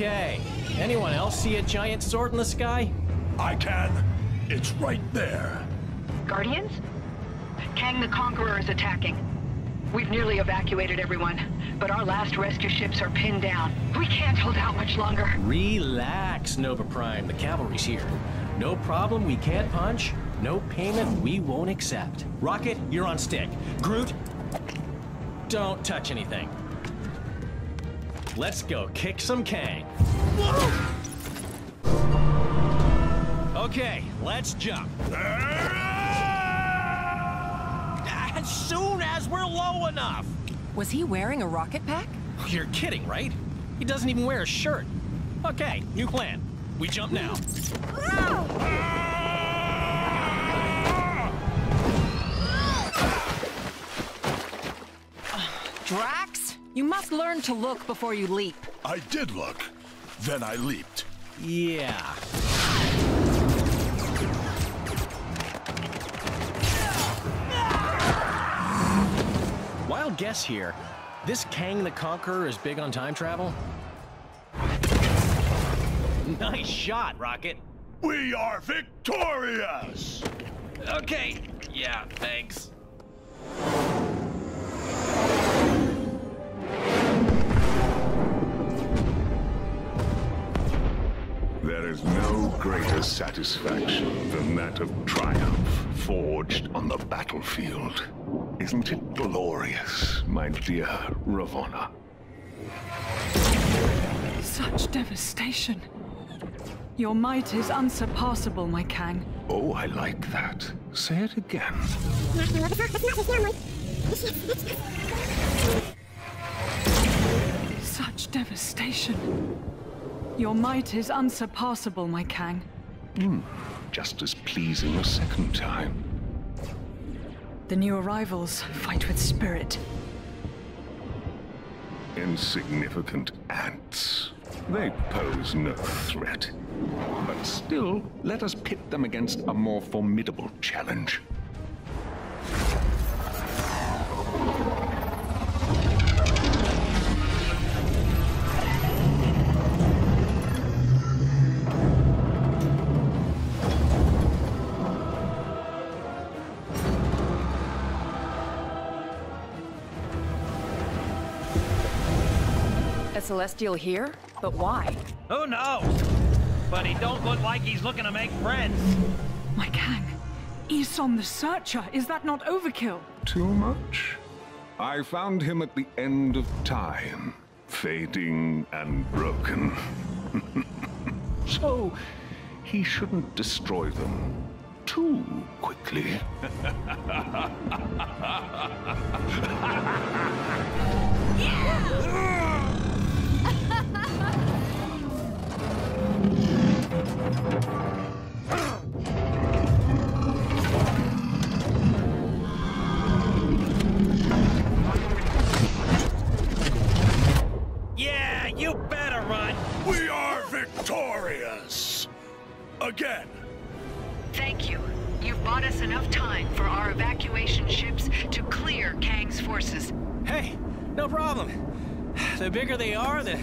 Okay. Anyone else see a giant sword in the sky? I can. It's right there. Guardians? Kang the Conqueror is attacking. We've nearly evacuated everyone, but our last rescue ships are pinned down. We can't hold out much longer. Relax, Nova Prime. The cavalry's here. No problem we can't punch. No payment we won't accept. Rocket, you're on stick. Groot, don't touch anything. Let's go kick some Kang. Okay, let's jump. As soon as we're low enough. Was he wearing a rocket pack? You're kidding, right? He doesn't even wear a shirt. Okay, new plan. We jump now. Drax, you must learn to look before you leap. I did look. Then I leaped. Yeah. Wild guess here. This Kang the Conqueror is big on time travel? Nice shot, Rocket. We are victorious! Okay, yeah, thanks. There is no greater satisfaction than that of triumph forged on the battlefield. Isn't it glorious, my dear Ravonna? Such devastation. Your might is unsurpassable, my Kang. Oh, I like that. Say it again. Such devastation. Your might is unsurpassable, my Kang. Just as pleasing a second time. The new arrivals fight with spirit. Insignificant ants. They pose no threat. But still, let us pit them against a more formidable challenge. A Celestial here? But why? Who knows? But he don't look like he's looking to make friends. My Kang, Aeson the Searcher, is that not overkill? Too much? I found him at the end of time, fading and broken. So, he shouldn't destroy them too quickly. Yeah, you better run. We are victorious! Again! Thank you. You've bought us enough time for our evacuation ships to clear Kang's forces. Hey, no problem. The bigger they are, the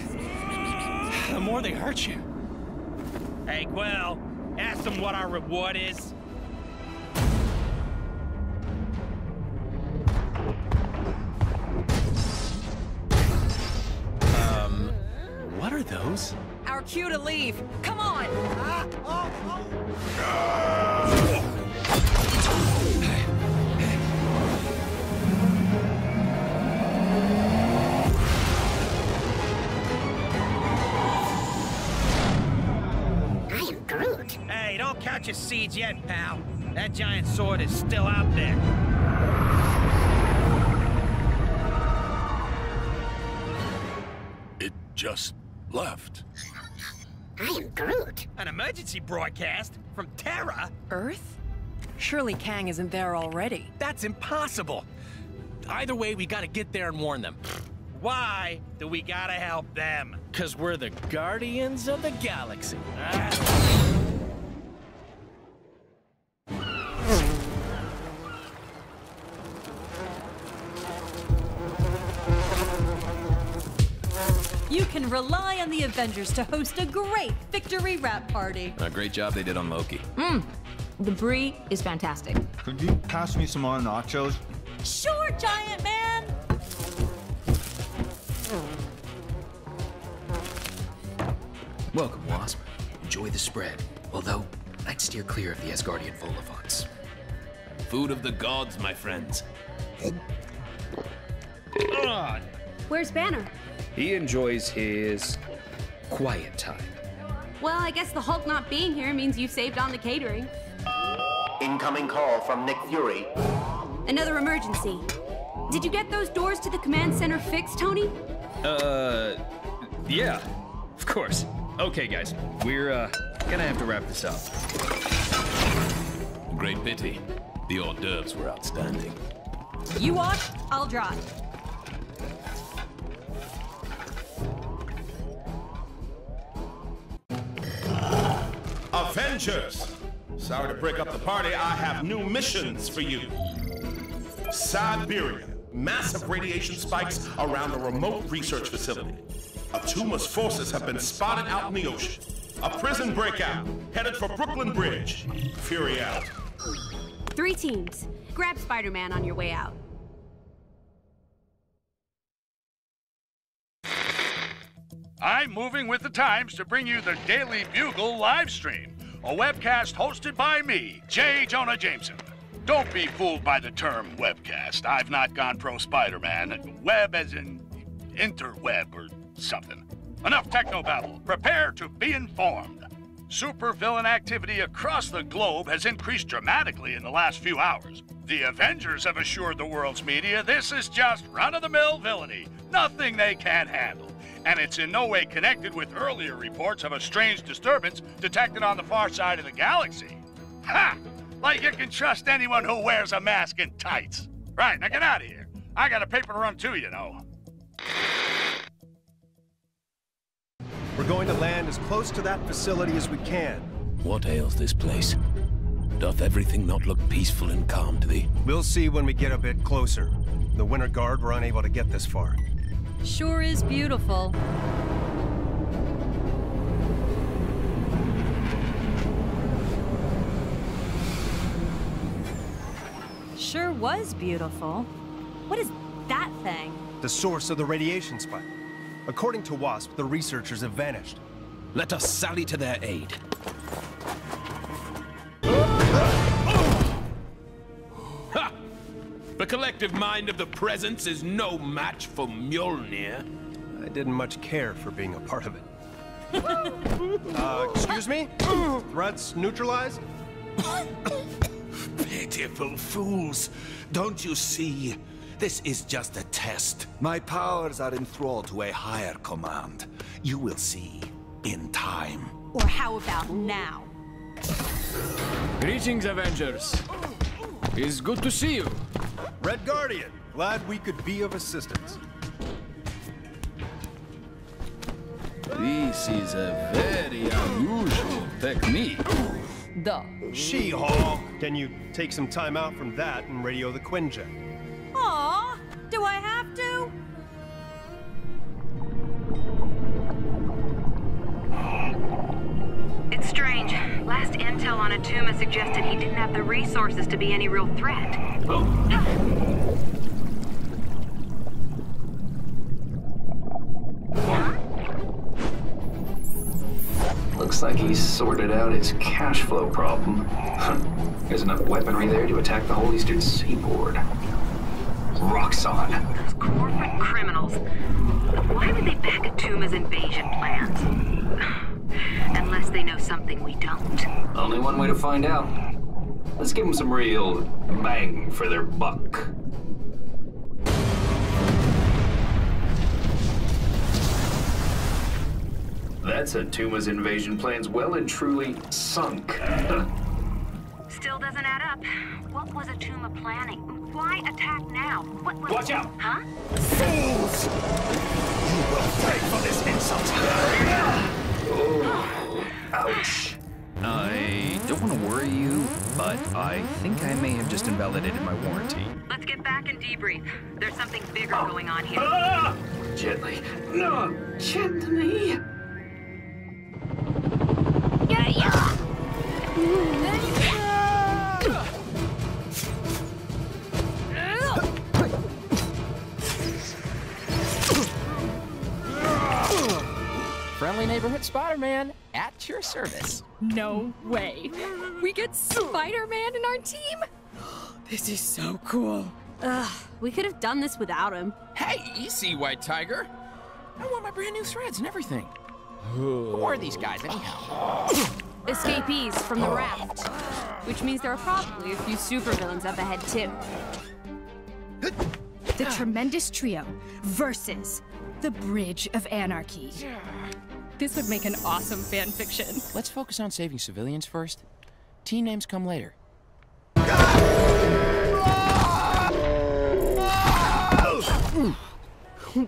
more they hurt you. Hey, Quill, ask them what our reward is. What are those? Our cue to leave. Come on! Hey, don't count your seeds yet, pal. That giant sword is still out there. It just left. I am Groot. An emergency broadcast from Terra? Earth? Surely Kang isn't there already. That's impossible. Either way, we gotta get there and warn them. Why do we gotta help them? 'Cause we're the Guardians of the Galaxy. You can rely on the Avengers to host a great victory wrap party. A great job they did on Loki. The brie is fantastic. Could you pass me some more nachos? Sure, Giant Man! Welcome, Wasp. Enjoy the spread. Although, I'd steer clear of the Asgardian vol-au-vents. Food of the gods, my friends. Where's Banner? He enjoys his quiet time. Well, I guess the Hulk not being here means you've saved on the catering. Incoming call from Nick Fury. Another emergency. Did you get those doors to the command center fixed, Tony? Yeah, of course. Okay, guys, we're, gonna have to wrap this up. Great pity. The hors d'oeuvres were outstanding. You watch, I'll drive. Avengers! Sorry to break up the party, I have new missions for you. Siberia. Massive radiation spikes around a remote research facility. Atuma's forces have been spotted out in the ocean. A prison breakout, headed for Brooklyn Bridge. Fury out. 3 teams. Grab Spider-Man on your way out. I'm moving with the times to bring you the Daily Bugle live stream, a webcast hosted by me, J. Jonah Jameson. Don't be fooled by the term webcast. I've not gone pro Spider-Man. Web as in interweb or something. Enough technobabble. Prepare to be informed. Supervillain activity across the globe has increased dramatically in the last few hours. The Avengers have assured the world's media this is just run-of-the-mill villainy, nothing they can't handle. And it's in no way connected with earlier reports of a strange disturbance detected on the far side of the galaxy. Ha! Like you can trust anyone who wears a mask and tights. Right, now get out of here. I got a paper to run too, you know. We're going to land as close to that facility as we can. What ails this place? Doth everything not look peaceful and calm to thee? We'll see when we get a bit closer. The Winter Guard were unable to get this far. Sure is beautiful. Sure was beautiful. What is that thing? The source of the radiation spike. According to WASP, the researchers have vanished. Let us sally to their aid. Ha! The collective mind of the Presence is no match for Mjolnir. I didn't much care for being a part of it. Excuse me? Threats neutralized? Pitiful fools. Don't you see? This is just a test. My powers are enthralled to a higher command. You will see in time. Or how about now? Greetings, Avengers. It's good to see you. Red Guardian, glad we could be of assistance. This is a very unusual technique. Duh. She-Hulk! Can you take some time out from that and radio the Quinjet? Aw, do I have to? It's strange. Last intel on Atuma suggested he didn't have the resources to be any real threat. Looks like he's sorted out his cash flow problem. There's enough weaponry there to attack the whole eastern seaboard. Roxxon. Those corporate criminals. Why would they back Atuma's invasion plans? Unless they know something we don't. Only one way to find out. Let's give them some real bang for their buck. That's Atuma's invasion plans well and truly sunk. Still doesn't add up. What was Atuma planning? Why attack now? What was... Watch out! Huh? Fools! You will pay for this insult! Oh, ouch. I don't want to worry you, but I think I may have just invalidated my warranty. Let's get back and debrief. There's something bigger going on here. Gently. No, gently. Friendly neighborhood Spider-Man at your service. No way. We get Spider-Man in our team? This is so cool. Ugh, we could have done this without him. Hey, easy, White Tiger. I want my brand new threads and everything. Who are these guys, anyhow? Escapees from the raft. Which means there are probably a few supervillains up ahead, too. The Tremendous Trio versus the Bridge of Anarchy. This would make an awesome fan fiction. Let's focus on saving civilians first. Team names come later.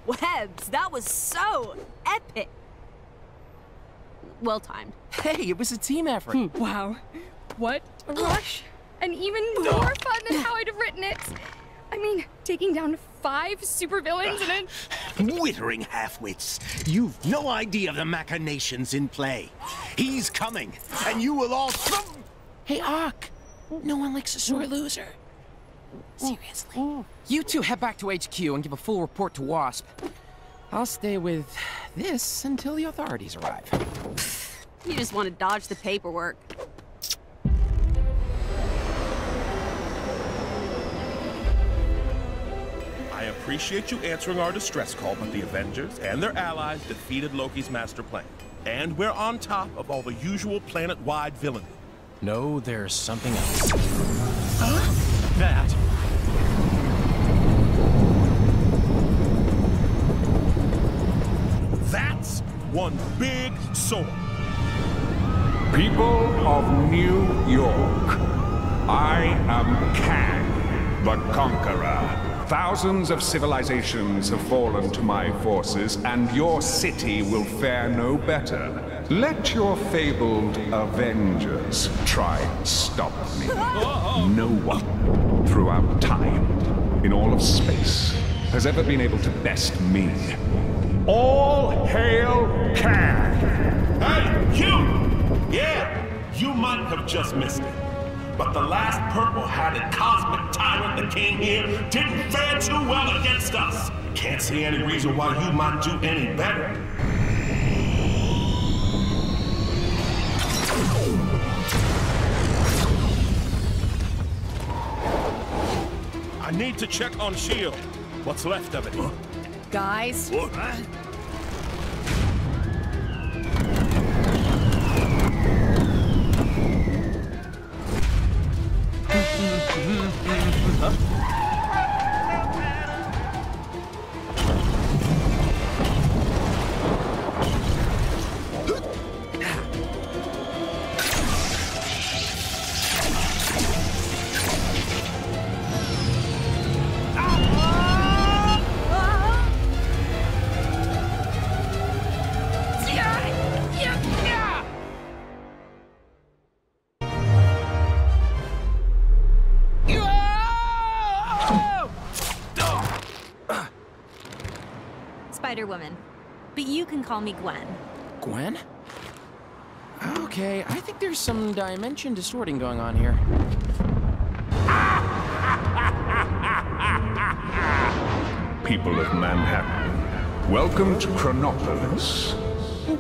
Webbs, that was so epic. Well timed. Hey, it was a team effort. Wow. What a rush. And even more fun than how I'd have written it. I mean, taking down 5 supervillains and Withering half-wits. You've no idea of the machinations in play. He's coming, and you will all... Hey, Ock. No one likes a sore loser. Seriously. You two head back to HQ and give a full report to WASP. I'll stay with this until the authorities arrive. You just want to dodge the paperwork. I appreciate you answering our distress call, but the Avengers and their allies defeated Loki's master plan. And we're on top of all the usual planet-wide villainy. No, there's something else. That. That's one big sword. People of New York, I am Kang, the Conqueror. Thousands of civilizations have fallen to my forces, and your city will fare no better. Let your fabled Avengers try and stop me. No one, throughout time, in all of space, has ever been able to best me. All hail Kang! Hey, you! Yeah, you might have just missed it. But the last purple-hatted cosmic tyrant that came here didn't fare too well against us. Can't see any reason why you might do any better. I need to check on S.H.I.E.L.D. What's left of it. guys. Spider-Woman. But you can call me Gwen. Gwen? Okay, I think there's some dimension distorting going on here. People of Manhattan, welcome to Chronopolis.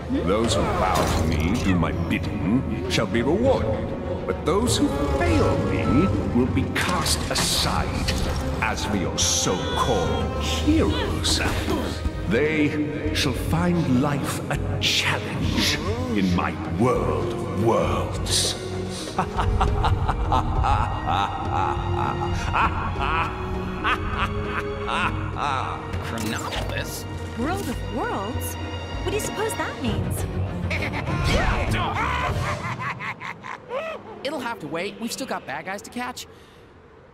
Those who bow to me, do my bidding, shall be rewarded. But those who fail me will be cast aside as for your so-called heroes. They shall find life a challenge in my world of worlds. Chronopolis? World of Worlds? What do you suppose that means? It'll have to wait. We've still got bad guys to catch.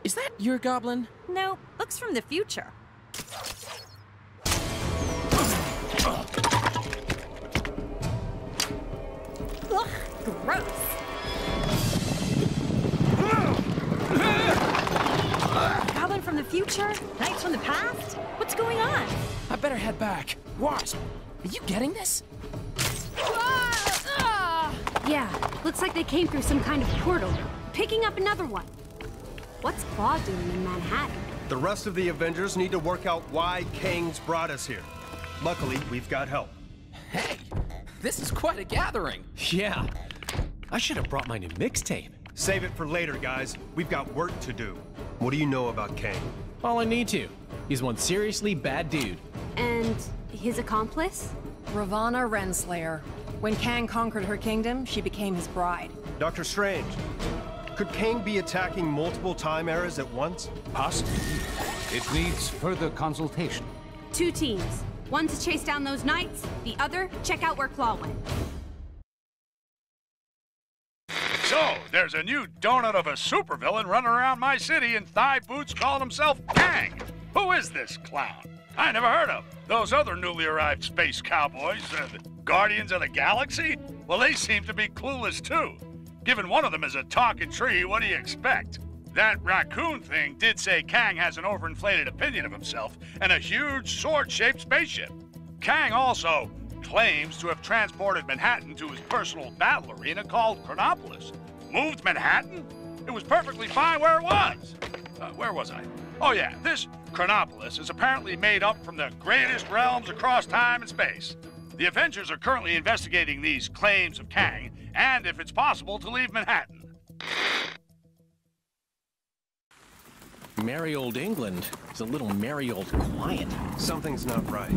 Is that your goblin? No, looks from the future. Ugh, gross. Goblin from the future? Knights from the past? What's going on? I better head back. Wasp, are you getting this? Yeah, looks like they came through some kind of portal, picking up another one. What's Claw doing in Manhattan? The rest of the Avengers need to work out why Kang's brought us here. Luckily, we've got help. Hey, this is quite a gathering. Yeah, I should have brought my new mixtape. Save it for later, guys. We've got work to do. What do you know about Kang? All I need to. He's one seriously bad dude. And his accomplice? Ravonna Renslayer. When Kang conquered her kingdom, she became his bride. Dr. Strange, could Kang be attacking multiple time eras at once? Possibly. It needs further consultation. 2 teams. One to chase down those knights, the other, check out where Claw went. So, there's a new donut of a supervillain running around my city in thigh boots calling himself Kang. Who is this clown? I never heard of. Those other newly arrived space cowboys, the Guardians of the Galaxy? Well, they seem to be clueless too. Given one of them is a talking tree, what do you expect? That raccoon thing did say Kang has an overinflated opinion of himself and a huge sword-shaped spaceship. Kang also claims to have transported Manhattan to his personal battle arena called Chronopolis. Moved Manhattan? It was perfectly fine where it was. Where was I? Oh yeah, this Chronopolis is apparently made up from the greatest realms across time and space. The Avengers are currently investigating these claims of Kang, and if it's possible to leave Manhattan. Merry old England is a little merry old quiet. Something's not right.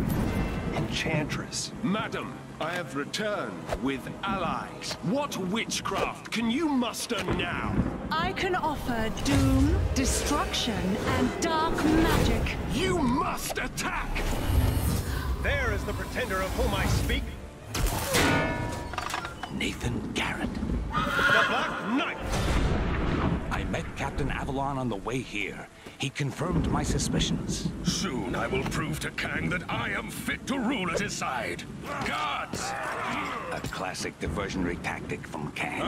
Enchantress. Madam, I have returned with allies. What witchcraft can you muster now? I can offer doom, destruction, and dark magic. You must attack! There is the pretender of whom I speak. Nathan Garrett. The Black Knight! I met Captain Avalon on the way here. He confirmed my suspicions. Soon I will prove to Kang that I am fit to rule at his side. Guards! A classic diversionary tactic from Kang.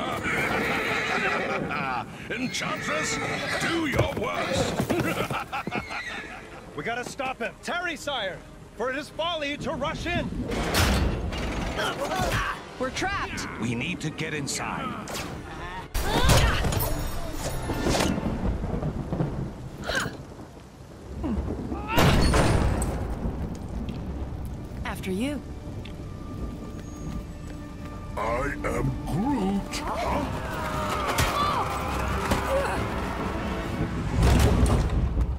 Enchantress, do your worst! We gotta stop him. Tarry, sire, for it is folly to rush in. We're trapped. We need to get inside. After you. I am Groot.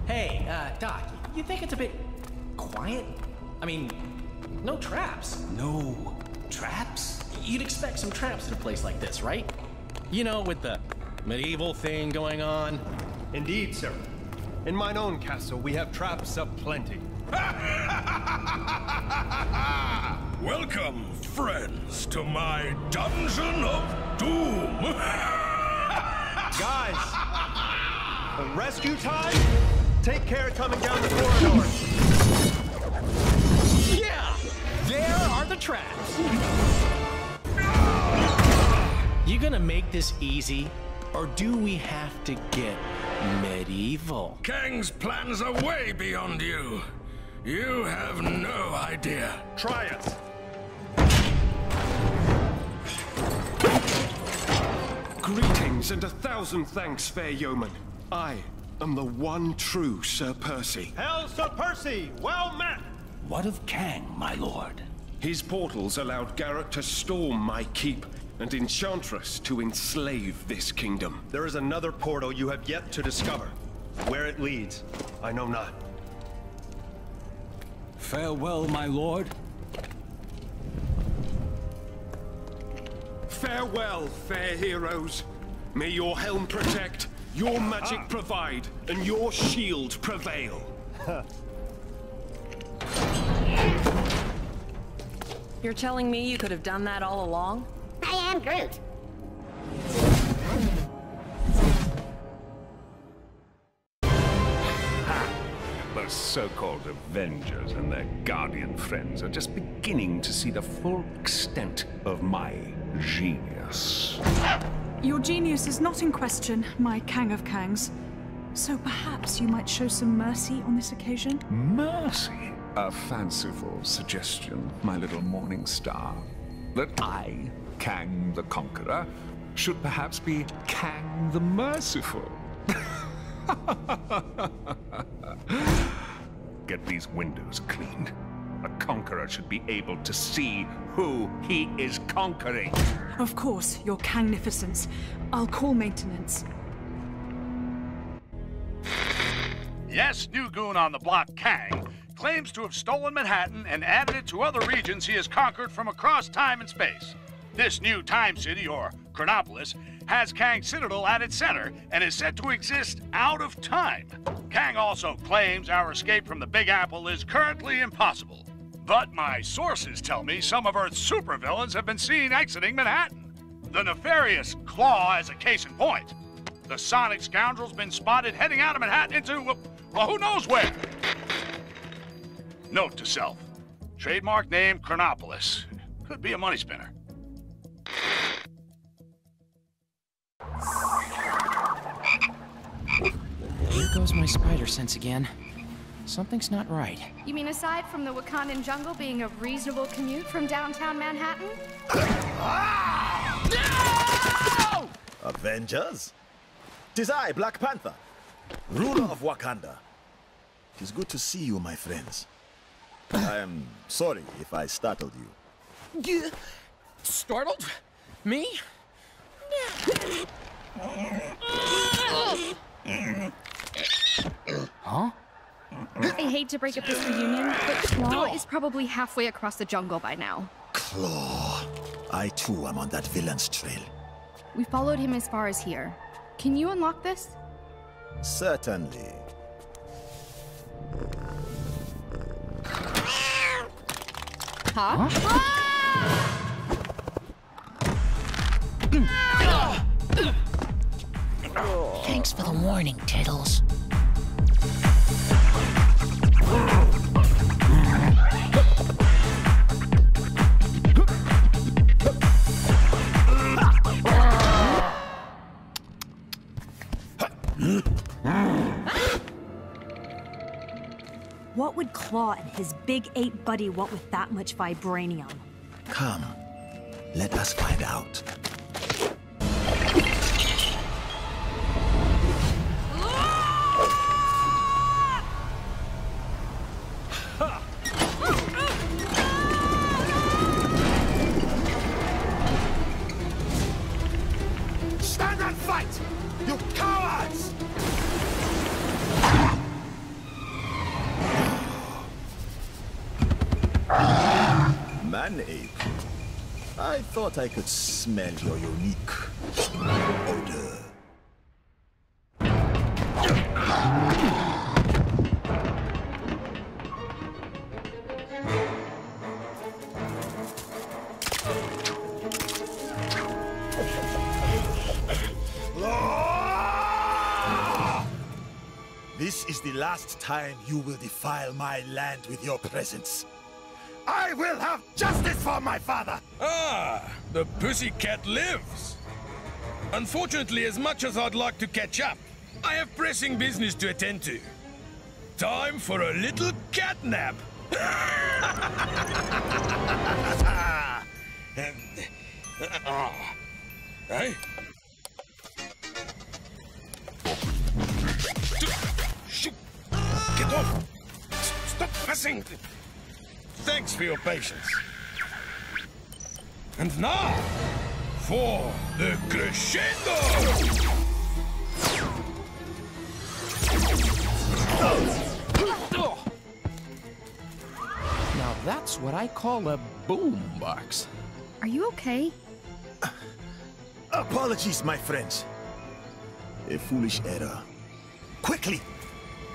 Hey, Doc, you think it's a bit quiet? I mean, no traps. No traps? You'd expect some traps at a place like this, right? You know, with the medieval thing going on. Indeed, sir. In mine own castle, we have traps aplenty. Welcome, friends, to my Dungeon of Doom. Guys, rescue time? Take care coming down the corridor. Yeah, there are the traps. You gonna make this easy, or do we have to get medieval? Kang's plans are way beyond you. You have no idea. Try it. Greetings and 1,000 thanks, fair yeoman. I am the one true Sir Percy. Hail, Sir Percy! Well met! What of Kang, my lord? His portals allowed Garrett to storm my keep, and Enchantress to enslave this kingdom. There is another portal you have yet to discover. Where it leads, I know not. Farewell, my lord. Farewell, fair heroes. May your helm protect, your magic provide, and your shield prevail. You're telling me you could have done that all along? I am Groot. The so-called Avengers and their Guardian friends are just beginning to see the full extent of my genius. Your genius is not in question, my Kang of Kangs. So perhaps you might show some mercy on this occasion? Mercy? A fanciful suggestion, my little morning star. That I, Kang the Conqueror, should perhaps be Kang the Merciful. Get these windows cleaned. A conqueror should be able to see who he is conquering. Of course, your Kangnificence. I'll call maintenance. Yes, new goon on the block, Kang, claims to have stolen Manhattan and added it to other regions he has conquered from across time and space. This new Time City, or Chronopolis, has Kang's Citadel at its center and is said to exist out of time. Kang also claims our escape from the Big Apple is currently impossible. But my sources tell me some of Earth's supervillains have been seen exiting Manhattan. The nefarious Claw as a case in point. The Sonic scoundrel's been spotted heading out of Manhattan into, well, who knows where? Note to self. Trademark name Chronopolis. Could be a money spinner. Here goes my spider sense again. Something's not right. You mean aside from the Wakandan jungle being a reasonable commute from downtown Manhattan? No! Avengers? 'Tis I, Black Panther, ruler of Wakanda. 'Tis good to see you, my friends. I am sorry if I startled you. Startled? Me? Huh? I hate to break up this reunion, but Claw is probably halfway across the jungle by now. Claw. I too am on that villain's trail. We followed him as far as here. Can you unlock this? Certainly. Huh? Thanks for the warning, Tiddles. What would Claw and his big ape buddy want with that much vibranium? Come, let us find out. Stand and fight! You cowards! Man-ape. I thought I could smell your unique odor. This is the last time you will defile my land with your presence. I will have justice for my father! Ah, the pussycat lives. Unfortunately, as much as I'd like to catch up, I have pressing business to attend to. Time for a little cat nap. Hey? Get off! Stop pressing! Thanks for your patience. And now, for the crescendo! Now that's what I call a boombox. Are you okay? Apologies, my friends. A foolish error. Quickly,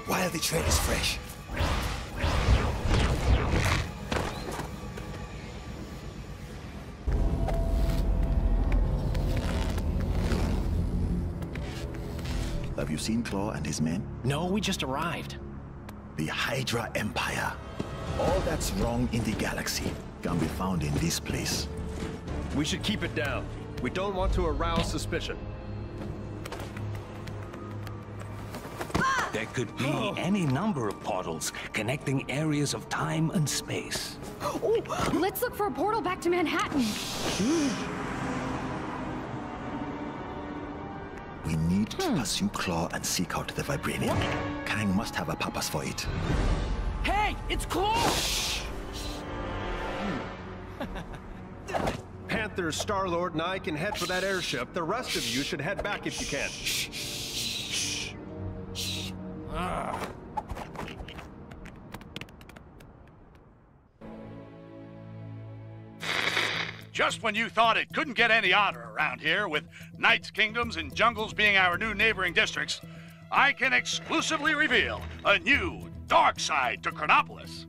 while the trail is fresh. Have you seen Claw and his men? No, we just arrived. The Hydra Empire. All that's wrong in the galaxy can be found in this place. We should keep it down. We don't want to arouse suspicion. There could be any number of portals connecting areas of time and space. Let's look for a portal back to Manhattan. We need to pursue Claw and seek out the Vibranium. Kang must have a purpose for it. Hey, it's Claw! Panther, Star-Lord, and I can head for that airship. The rest of you should head back if you can. Just when you thought it couldn't get any odder around here, with Knights' Kingdoms and Jungles being our new neighboring districts, I can exclusively reveal a new dark side to Chronopolis.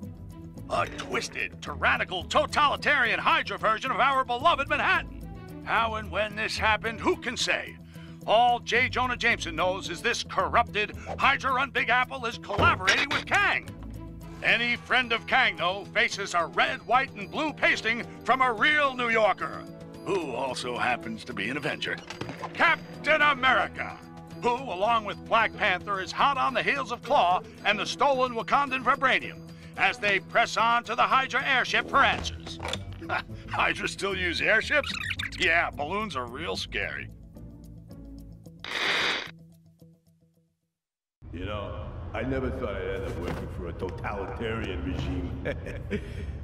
A twisted, tyrannical, totalitarian Hydra version of our beloved Manhattan. How and when this happened, who can say? All J. Jonah Jameson knows is this corrupted, Hydra-run Big Apple is collaborating with Kang. Any friend of Kang, though, faces a red, white, and blue pasting from a real New Yorker, who also happens to be an Avenger. Captain America, who, along with Black Panther, is hot on the heels of Claw and the stolen Wakandan Vibranium, as they press on to the Hydra airship for answers. Hydra still use airships? Yeah, balloons are real scary. You know, I never thought I'd end up working for a totalitarian regime.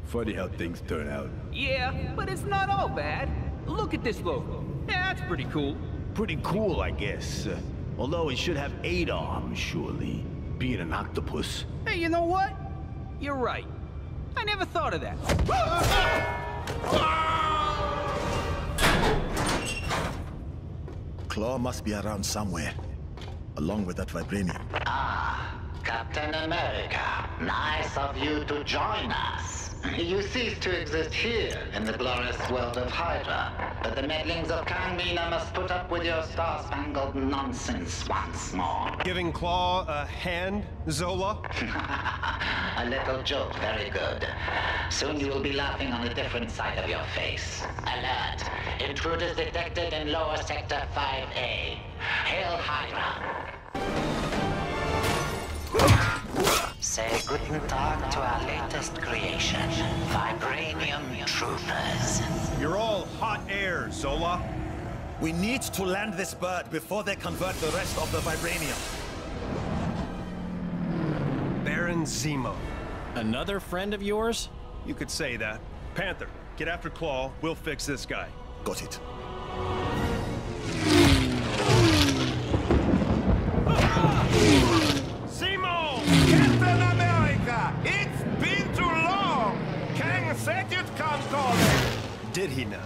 Funny how things turn out. Yeah, but it's not all bad. Look at this logo. Yeah, that's pretty cool. Pretty cool, I guess. Although it should have 8 arms, surely. Being an octopus. Hey, you know what? You're right. I never thought of that. Claw must be around somewhere, along with that Vibranium. Ah, Captain America. Nice of you to join us. You cease to exist here in the glorious world of Hydra, but the meddlings of Kang Mina must put up with your star-spangled nonsense once more. Giving Claw a hand, Zola? A little joke, very good. Soon you will be laughing on a different side of your face. Alert! Intruders detected in lower sector 5A. Hail Hydra! Say guten Tag to our latest creation, Vibranium Truthers. You're all hot air, Zola. We need to land this bird before they convert the rest of the Vibranium. Baron Zemo. Another friend of yours? You could say that. Panther, get after Claw. We'll fix this guy. Got it. Zemo! Captain America! It's been too long! Kang said you'd come calling! Did he now?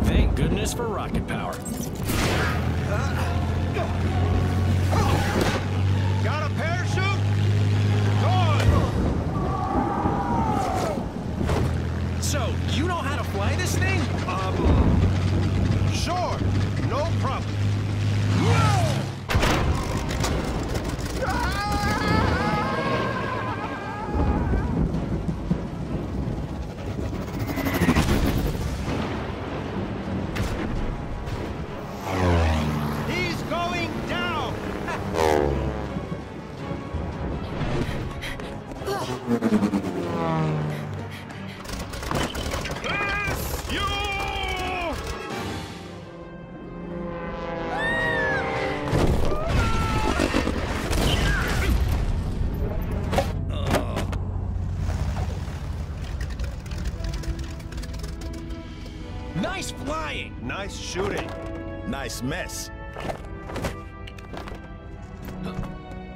Thank goodness for rocket power. Got a parachute? Good! So, you know how to fly this thing? Sure. No problem. He's going down! Bless you! Nice flying! Nice shooting. Nice mess.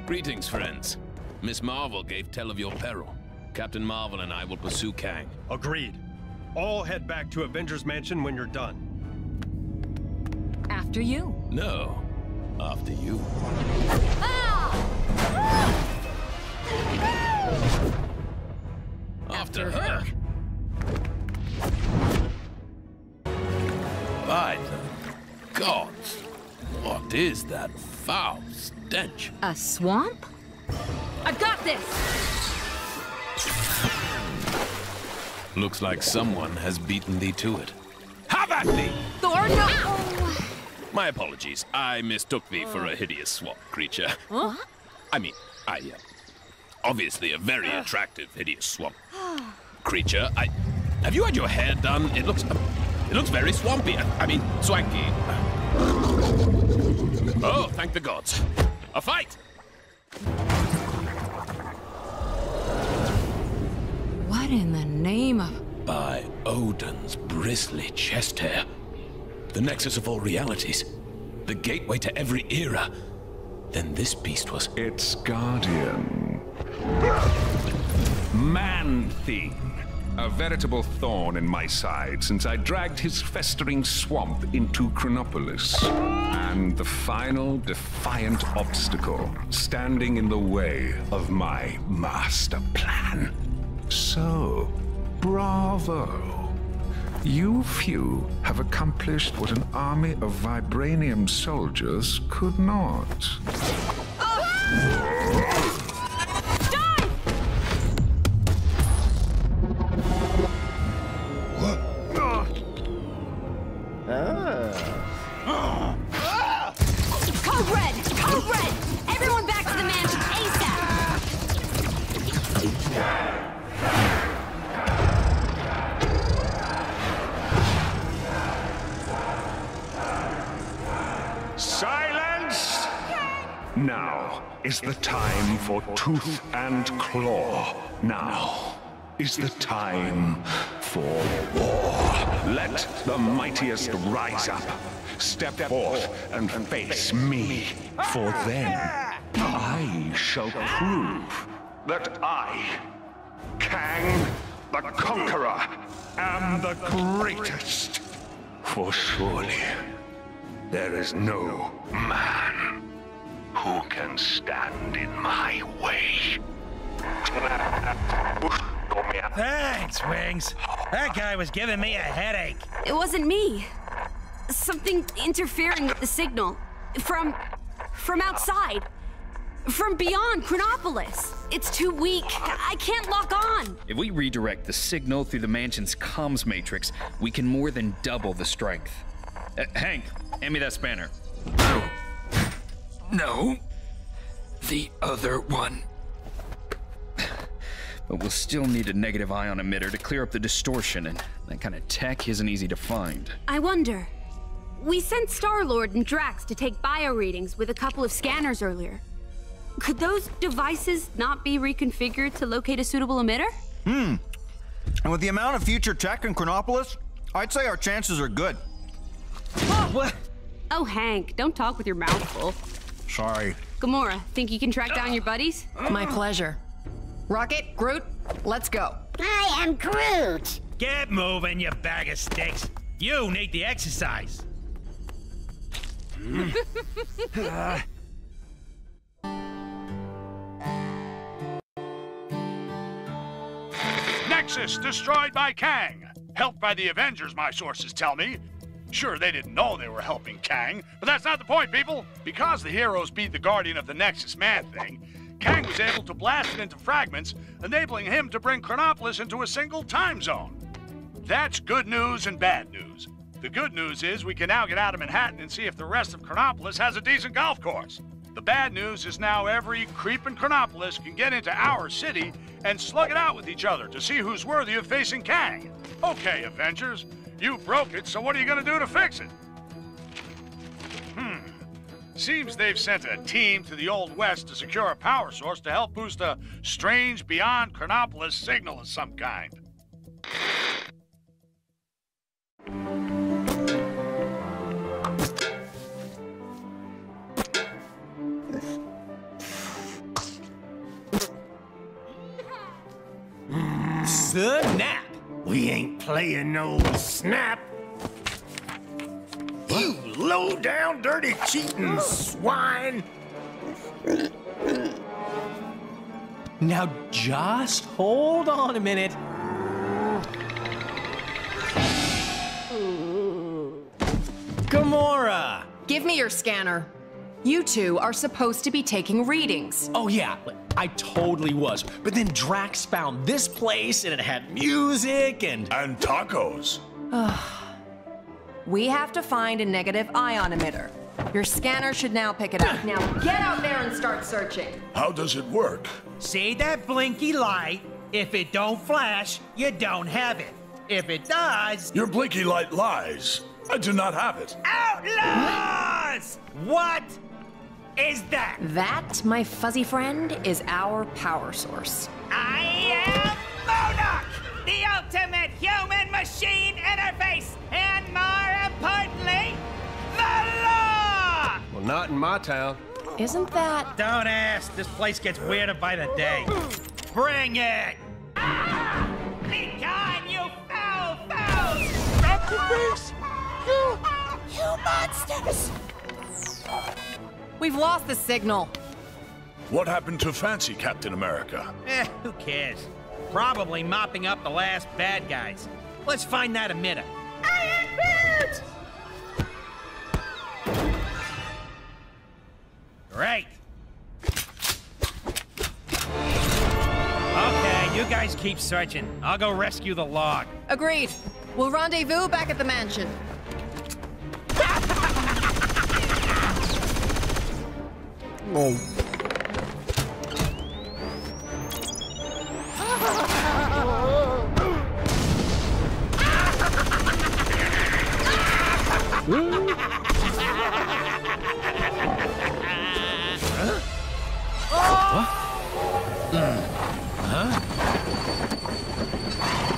Greetings, friends. Miss Marvel gave tell of your peril. Captain Marvel and I will pursue Kang. Agreed. All head back to Avengers Mansion when you're done. After you. No, after you. After her. By the gods, what is that foul stench? A swamp? I've got this! Looks like someone has beaten thee to it. Have at thee! Thor, no! My apologies. I mistook thee for a hideous swamp creature. Huh? I mean, obviously a very attractive hideous swamp creature. Have you had your hair done? It looks very swampy. I mean, swanky. Oh, thank the gods. A fight! What in the name of... By Odin's bristly chest hair. The nexus of all realities. The gateway to every era. Then this beast was... Its guardian. Man-Thing. A veritable thorn in my side since I dragged his festering swamp into Chronopolis. And the final defiant obstacle standing in the way of my master plan. So, bravo. You few have accomplished what an army of vibranium soldiers could not. Code Red! Code Red! Everyone back to the mansion ASAP! Silence! Now is the time for tooth and claw. Now is the time for war. Let the mightiest rise up. Step forth and face me. For then I shall prove that I, Kang the Conqueror, am the greatest. For surely there is no man who can stand in my way. Thanks, Wings. That guy was giving me a headache. It wasn't me. Something interfering with the signal. From outside. From beyond Chronopolis. It's too weak. I can't lock on. If we redirect the signal through the mansion's comms matrix, we can more than double the strength. Hank, hand me that spanner. No. The other one. But we'll still need a negative ion emitter to clear up the distortion, and that kind of tech isn't easy to find. I wonder. We sent Star-Lord and Drax to take bio readings with a couple of scanners earlier. Could those devices not be reconfigured to locate a suitable emitter? And with the amount of future tech in Chronopolis, I'd say our chances are good. What? Oh, Hank, don't talk with your mouth full. Sorry. Gamora, think you can track down your buddies? My pleasure. Rocket, Groot, let's go. I am Groot. Get moving, you bag of sticks. You need the exercise. Nexus destroyed by Kang. Helped by the Avengers, my sources tell me. Sure, they didn't know they were helping Kang, but that's not the point, people. Because the heroes beat the Guardian of the Nexus Man-Thing, Kang was able to blast it into fragments, enabling him to bring Chronopolis into a single time zone. That's good news and bad news. The good news is we can now get out of Manhattan and see if the rest of Chronopolis has a decent golf course. The bad news is now every creep in Chronopolis can get into our city and slug it out with each other to see who's worthy of facing Kang. Okay, Avengers, you broke it, so what are you gonna do to fix it? Seems they've sent a team to the Old West to secure a power source to help boost a strange beyond Chronopolis signal of some kind. Snap! We ain't playing no snap. You low-down, dirty, cheating swine! Now just hold on a minute. Gamora! Give me your scanner. You two are supposed to be taking readings. Oh yeah, I totally was. But then Drax found this place and it had music and... And tacos. We have to find a negative ion emitter. Your scanner should now pick it up. Now get out there and start searching. How does it work? See that blinky light? If it don't flash, you don't have it. If it does... Your blinky light lies. I do not have it. Outlaws! What is that? That, my fuzzy friend, is our power source. I am MODOK, the ultimate human-machine interface, and more importantly, the law! Well, not in my town. Isn't that... Don't ask. This place gets weirder by the day. Bring it! Be gone, you foul fouls! Stop the beast! You monsters! We've lost the signal. What happened to Fancy Captain America? Who cares? Probably mopping up the last bad guys. Let's find that emitter. I am Groot! Great. Okay, you guys keep searching. I'll go rescue the log. Agreed. We'll rendezvous back at the mansion. Oh.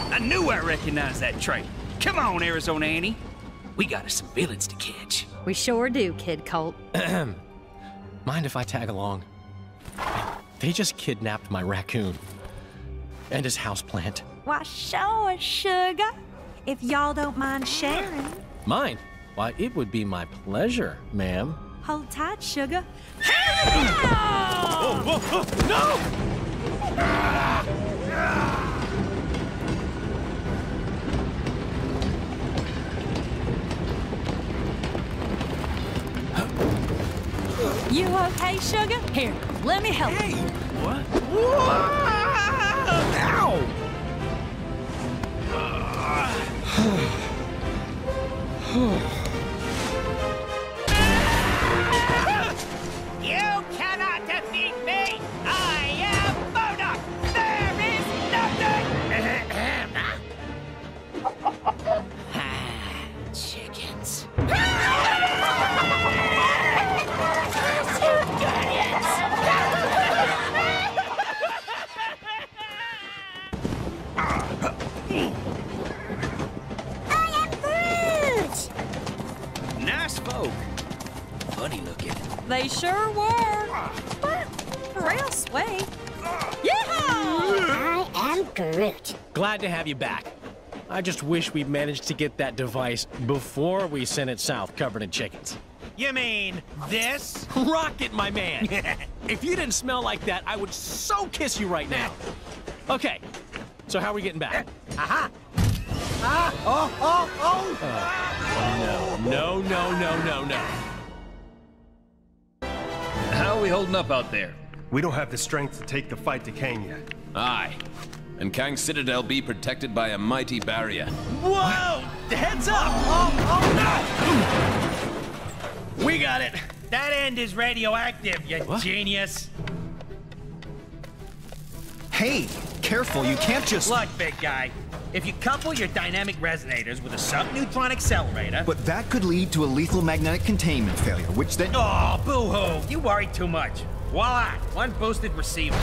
I knew I recognized that trait. Come on, Arizona Annie. We got us some villains to catch. We sure do, Kid Colt. Mind if I tag along? They just kidnapped my raccoon. And his houseplant. Why, sure, sugar. If y'all don't mind sharing. Mine? Why, it would be my pleasure, ma'am. Hold tight, sugar. No! You okay, sugar? Here, let me help you. What? Ow! You cannot defeat me! I am MODOK! There is nothing! Chickens. Nice folk. Funny looking. They sure were. But real sweet. I am Groot. Glad to have you back. I just wish we'd managed to get that device before we sent it south covered in chickens. You mean this? Rocket, my man! If you didn't smell like that, I would so kiss you right now. Okay, so how are we getting back? Aha! No. How are we holding up out there? We don't have the strength to take the fight to Kang yet. Aye. And Kang's Citadel be protected by a mighty barrier. Whoa! Heads up! Oh no! We got it! That end is radioactive, you genius. Hey, careful, you can't just... Look, big guy. If you couple your dynamic resonators with a subneutron accelerator... But that could lead to a lethal magnetic containment failure, which then... Oh, boo-hoo! You worry too much. Voila! One boosted receiver.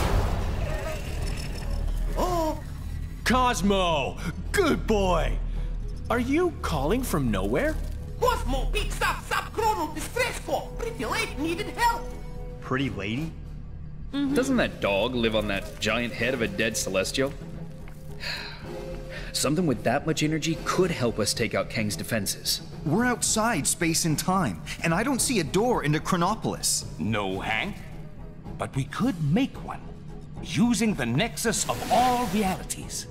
Oh! Cosmo! Good boy! Are you calling from nowhere? Cosmo, big stop, chrono, distress call. Pretty lady needed help. Pretty lady? Doesn't that dog live on that giant head of a dead Celestial? Something with that much energy could help us take out Kang's defenses. We're outside space and time, and I don't see a door into Chronopolis. No, Hank. But we could make one, using the nexus of all realities.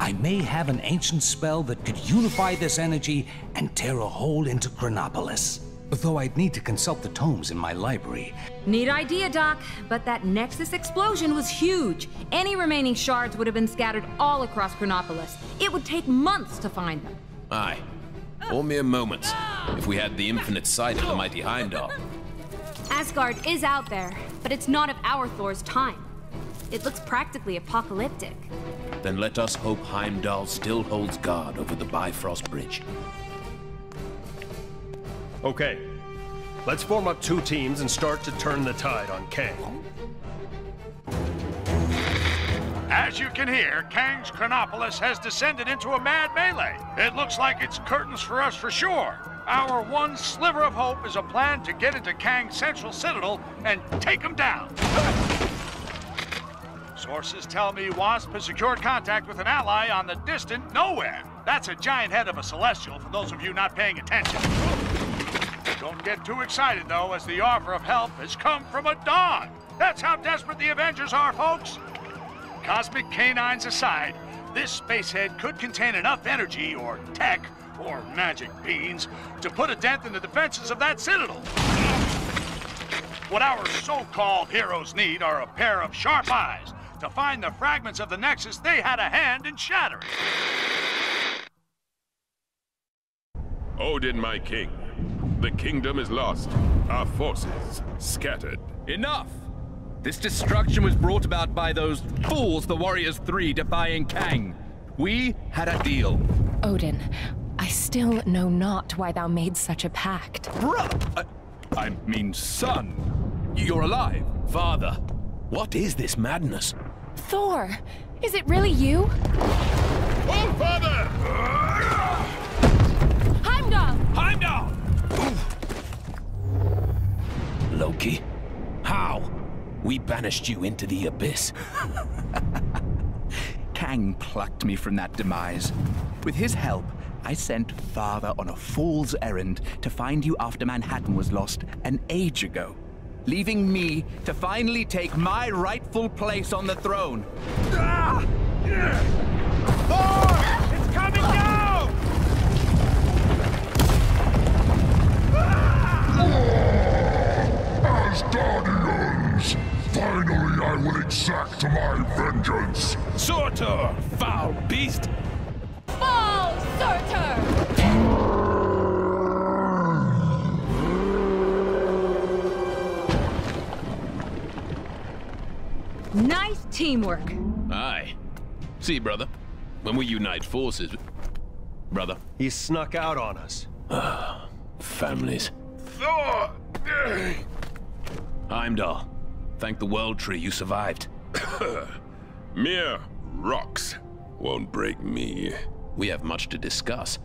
I may have an ancient spell that could unify this energy and tear a hole into Chronopolis. Though I'd need to consult the tomes in my library. Neat idea, Doc, but that Nexus explosion was huge. Any remaining shards would have been scattered all across Chronopolis. It would take months to find them. Aye. or mere moments, if we had the infinite sight of the mighty Heimdall. Asgard is out there, but it's not of our Thor's time. It looks practically apocalyptic. Then let us hope Heimdall still holds guard over the Bifrost Bridge. Okay, let's form up 2 teams and start to turn the tide on Kang. As you can hear, Kang's Chronopolis has descended into a mad melee. It looks like it's curtains for us for sure. Our one sliver of hope is a plan to get into Kang's central citadel and take him down. Sources tell me Wasp has secured contact with an ally on the distant Nowhere. That's a giant head of a Celestial, for those of you not paying attention. Don't get too excited, though, as the offer of help has come from a dog. That's how desperate the Avengers are, folks. Cosmic canines aside, this spacehead could contain enough energy, or tech, or magic beans, to put a dent in the defenses of that citadel. What our so-called heroes need are a pair of sharp eyes to find the fragments of the Nexus they had a hand in shattering. Odin, my king. The kingdom is lost. Our forces scattered. Enough! This destruction was brought about by those fools, the Warriors 3, defying Kang. We had a deal. Odin, I still know not why thou made such a pact. Brother! I mean, son. You're alive. Father, what is this madness? Thor, is it really you? Oh, Father! Heimdall! Heimdall! Loki, how? We banished you into the abyss. Kang plucked me from that demise. With his help, I sent Father on a fool's errand to find you after Manhattan was lost an age ago, leaving me to finally take my rightful place on the throne. Ah! Thor! It's coming down! Asgardians! Finally, I will exact my vengeance! Surtur, foul beast! Fall, Surtur! Nice teamwork. Aye. See, brother, when we unite forces... Brother. He snuck out on us. Families. Thor! Heimdall, thank the World Tree you survived. Mere rocks won't break me. We have much to discuss,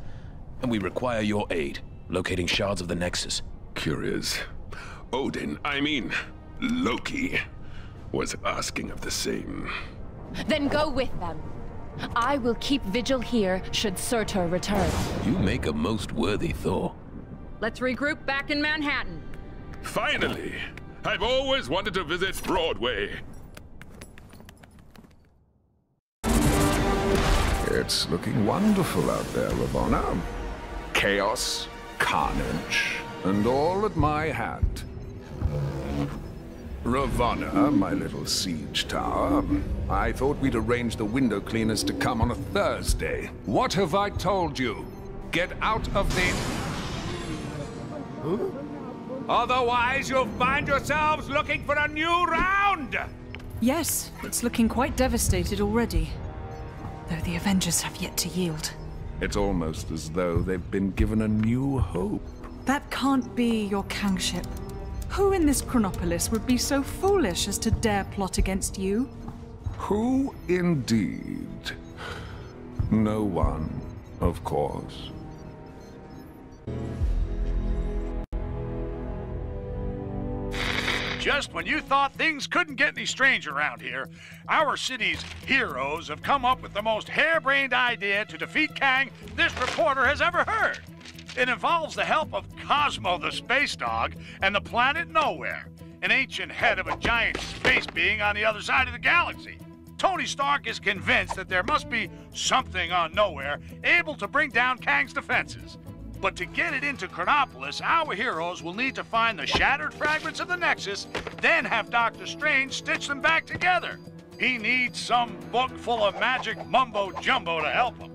and we require your aid, locating shards of the Nexus. Curious. Odin, I mean, Loki, was asking of the same. Then go with them. I will keep vigil here should Surtur return. You make a most worthy Thor. Let's regroup back in Manhattan. Finally! I've always wanted to visit Broadway. It's looking wonderful out there, Ravonna. Chaos, carnage, and all at my hand. Ravonna, my little siege tower, I thought we'd arrange the window cleaners to come on a Thursday. What have I told you? Get out of the... Huh? Otherwise, you'll find yourselves looking for a new round! Yes, it's looking quite devastated already. Though the Avengers have yet to yield. It's almost as though they've been given a new hope. That can't be your Kangship. Who in this Chronopolis would be so foolish as to dare plot against you? Who indeed? No one, of course. Just when you thought things couldn't get any strange around here, our city's heroes have come up with the most harebrained idea to defeat Kang this reporter has ever heard. It involves the help of Cosmo the Space Dog and the planet Nowhere, an ancient head of a giant space being on the other side of the galaxy. Tony Stark is convinced that there must be something on Nowhere able to bring down Kang's defenses. But to get it into Chronopolis, our heroes will need to find the shattered fragments of the Nexus, then have Doctor Strange stitch them back together. He needs some book full of magic mumbo-jumbo to help him.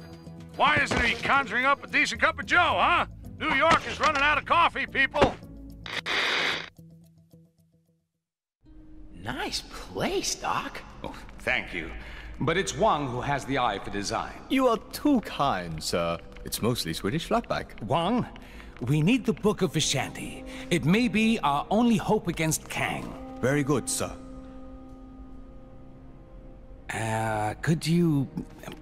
Why isn't he conjuring up a decent cup of joe, huh? New York is running out of coffee, people. Nice place, Doc. Oh, thank you. But it's Wang who has the eye for design. You are too kind, sir. It's mostly Swedish flatback. Wang, we need the Book of Vishanti. It may be our only hope against Kang. Very good, sir. Could you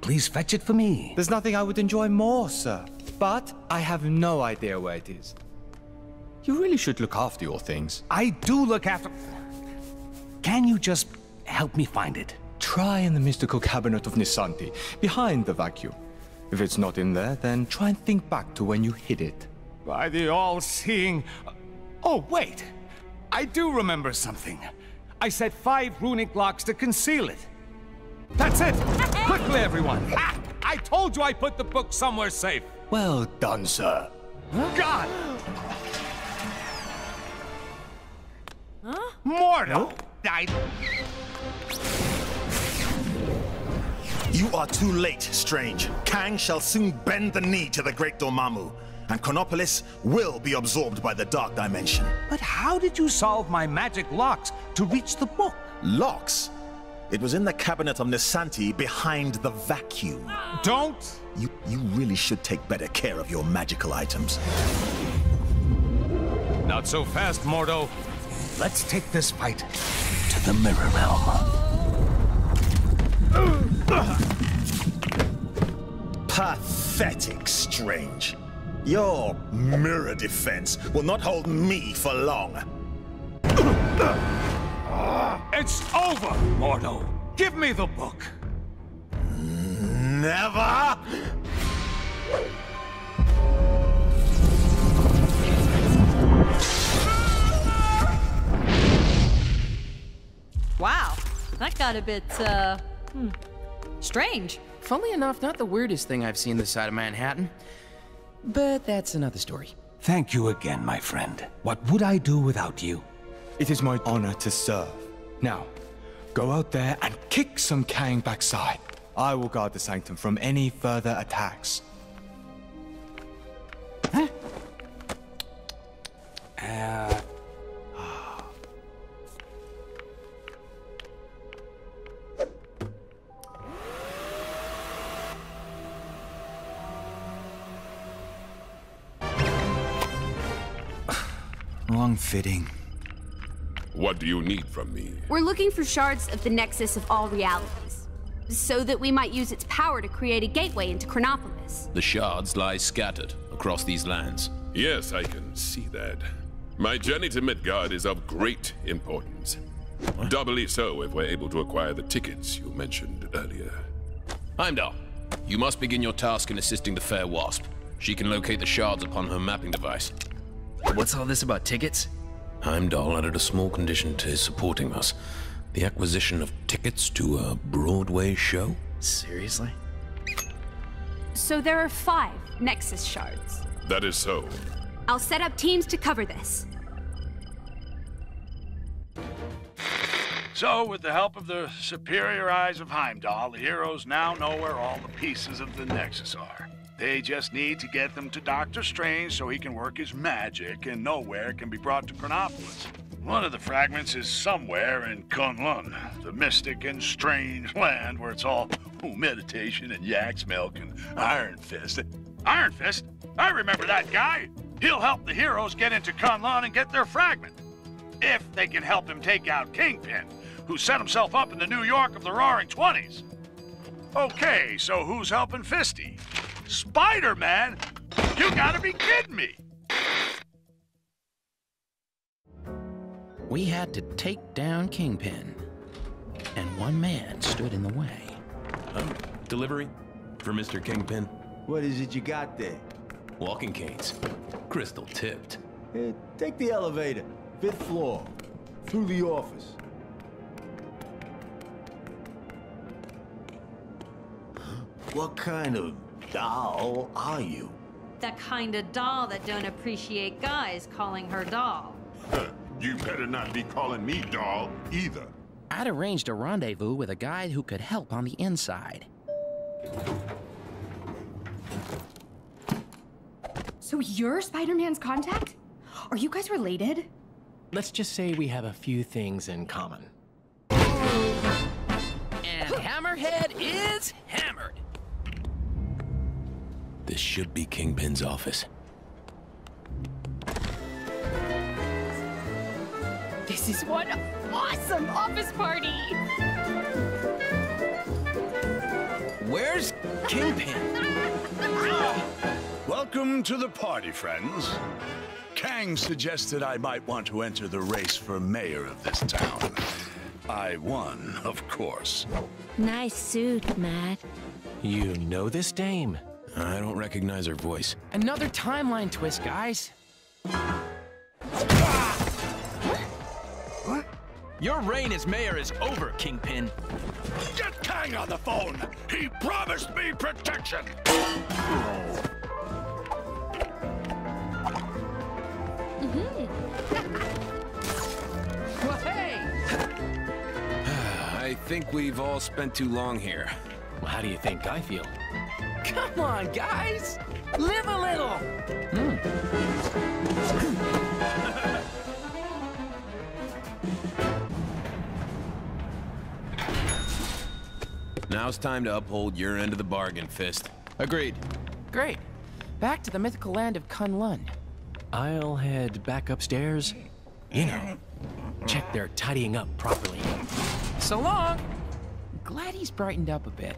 please fetch it for me? There's nothing I would enjoy more, sir. But I have no idea where it is. You really should look after your things. I do look after... Can you just help me find it? Try in the mystical cabinet of Nisanti, behind the vacuum. If it's not in there, then try and think back to when you hid it. By the all-seeing... Oh, wait! I do remember something. I set 5 runic locks to conceal it. That's it! Quickly, everyone! Ah, I told you I put the book somewhere safe! Well done, sir. God! Huh? Mordo! You are too late, Strange. Kang shall soon bend the knee to the Great Dormammu, and Chronopolis will be absorbed by the Dark Dimension. But how did you solve my magic locks to reach the book? Locks? It was in the cabinet of Nisanti behind the vacuum. Don't! You really should take better care of your magical items. Not so fast, Mordo. Let's take this fight to the Mirror Realm. Pathetic, Strange. Your mirror defense will not hold me for long. It's over, Mordo. Give me the book. Never! Wow, that got a bit, strange. Funnily enough, not the weirdest thing I've seen this side of Manhattan. But that's another story. Thank you again, my friend. What would I do without you? It is my honor to serve. Now, go out there and kick some Kang backside. I will guard the Sanctum from any further attacks. Huh? Wrong fitting. What do you need from me? We're looking for shards of the Nexus of all realities, so that we might use its power to create a gateway into Chronopolis. The shards lie scattered across these lands. Yes, I can see that. My journey to Midgard is of great importance. Doubly so if we're able to acquire the tickets you mentioned earlier. Heimdall, you must begin your task in assisting the Fair Wasp. She can locate the shards upon her mapping device. What's all this about tickets? Heimdall added a small condition to his supporting us. The acquisition of tickets to a Broadway show? Seriously? So there are 5 Nexus shards. That is so. I'll set up teams to cover this. So, with the help of the superior eyes of Heimdall, the heroes now know where all the pieces of the Nexus are. They just need to get them to Doctor Strange so he can work his magic and know where it can be brought to Chronopolis. One of the fragments is somewhere in Kunlun, the mystic and strange land where it's all meditation and yak's milk and Iron Fist. Iron Fist? I remember that guy. He'll help the heroes get into Kunlun and get their fragment. If they can help him take out Kingpin, who set himself up in the New York of the Roaring Twenties. Okay, so who's helping Fisty? Spider-Man? You gotta be kidding me! We had to take down Kingpin, and one man stood in the way. Delivery for Mr. Kingpin. What is it you got there? Walking canes. Crystal tipped. Hey, take the elevator. 5th floor. Through the office. What kind of doll are you? That kind of doll that don't appreciate guys calling her doll. You better not be calling me doll either. I'd arranged a rendezvous with a guy who could help on the inside. So you're Spider-Man's contact? Are you guys related? Let's just say we have a few things in common. And Hammerhead is hammered. This should be Kingpin's office. This is one awesome office party! Where's Kingpin? Welcome to the party, friends. Kang suggested I might want to enter the race for mayor of this town. I won, of course. Nice suit, Matt. You know this dame? I don't recognize her voice. Another timeline twist, guys. Your reign as mayor is over, Kingpin. Get Kang on the phone! He promised me protection! Well, hey! I think we've all spent too long here. Well, how do you think I feel? Come on, guys! Live a little! Now it's time to uphold your end of the bargain, Fist. Agreed. Great. Back to the mythical land of Kunlun. I'll head back upstairs. You know, check they're tidying up properly. So long! Glad he's brightened up a bit.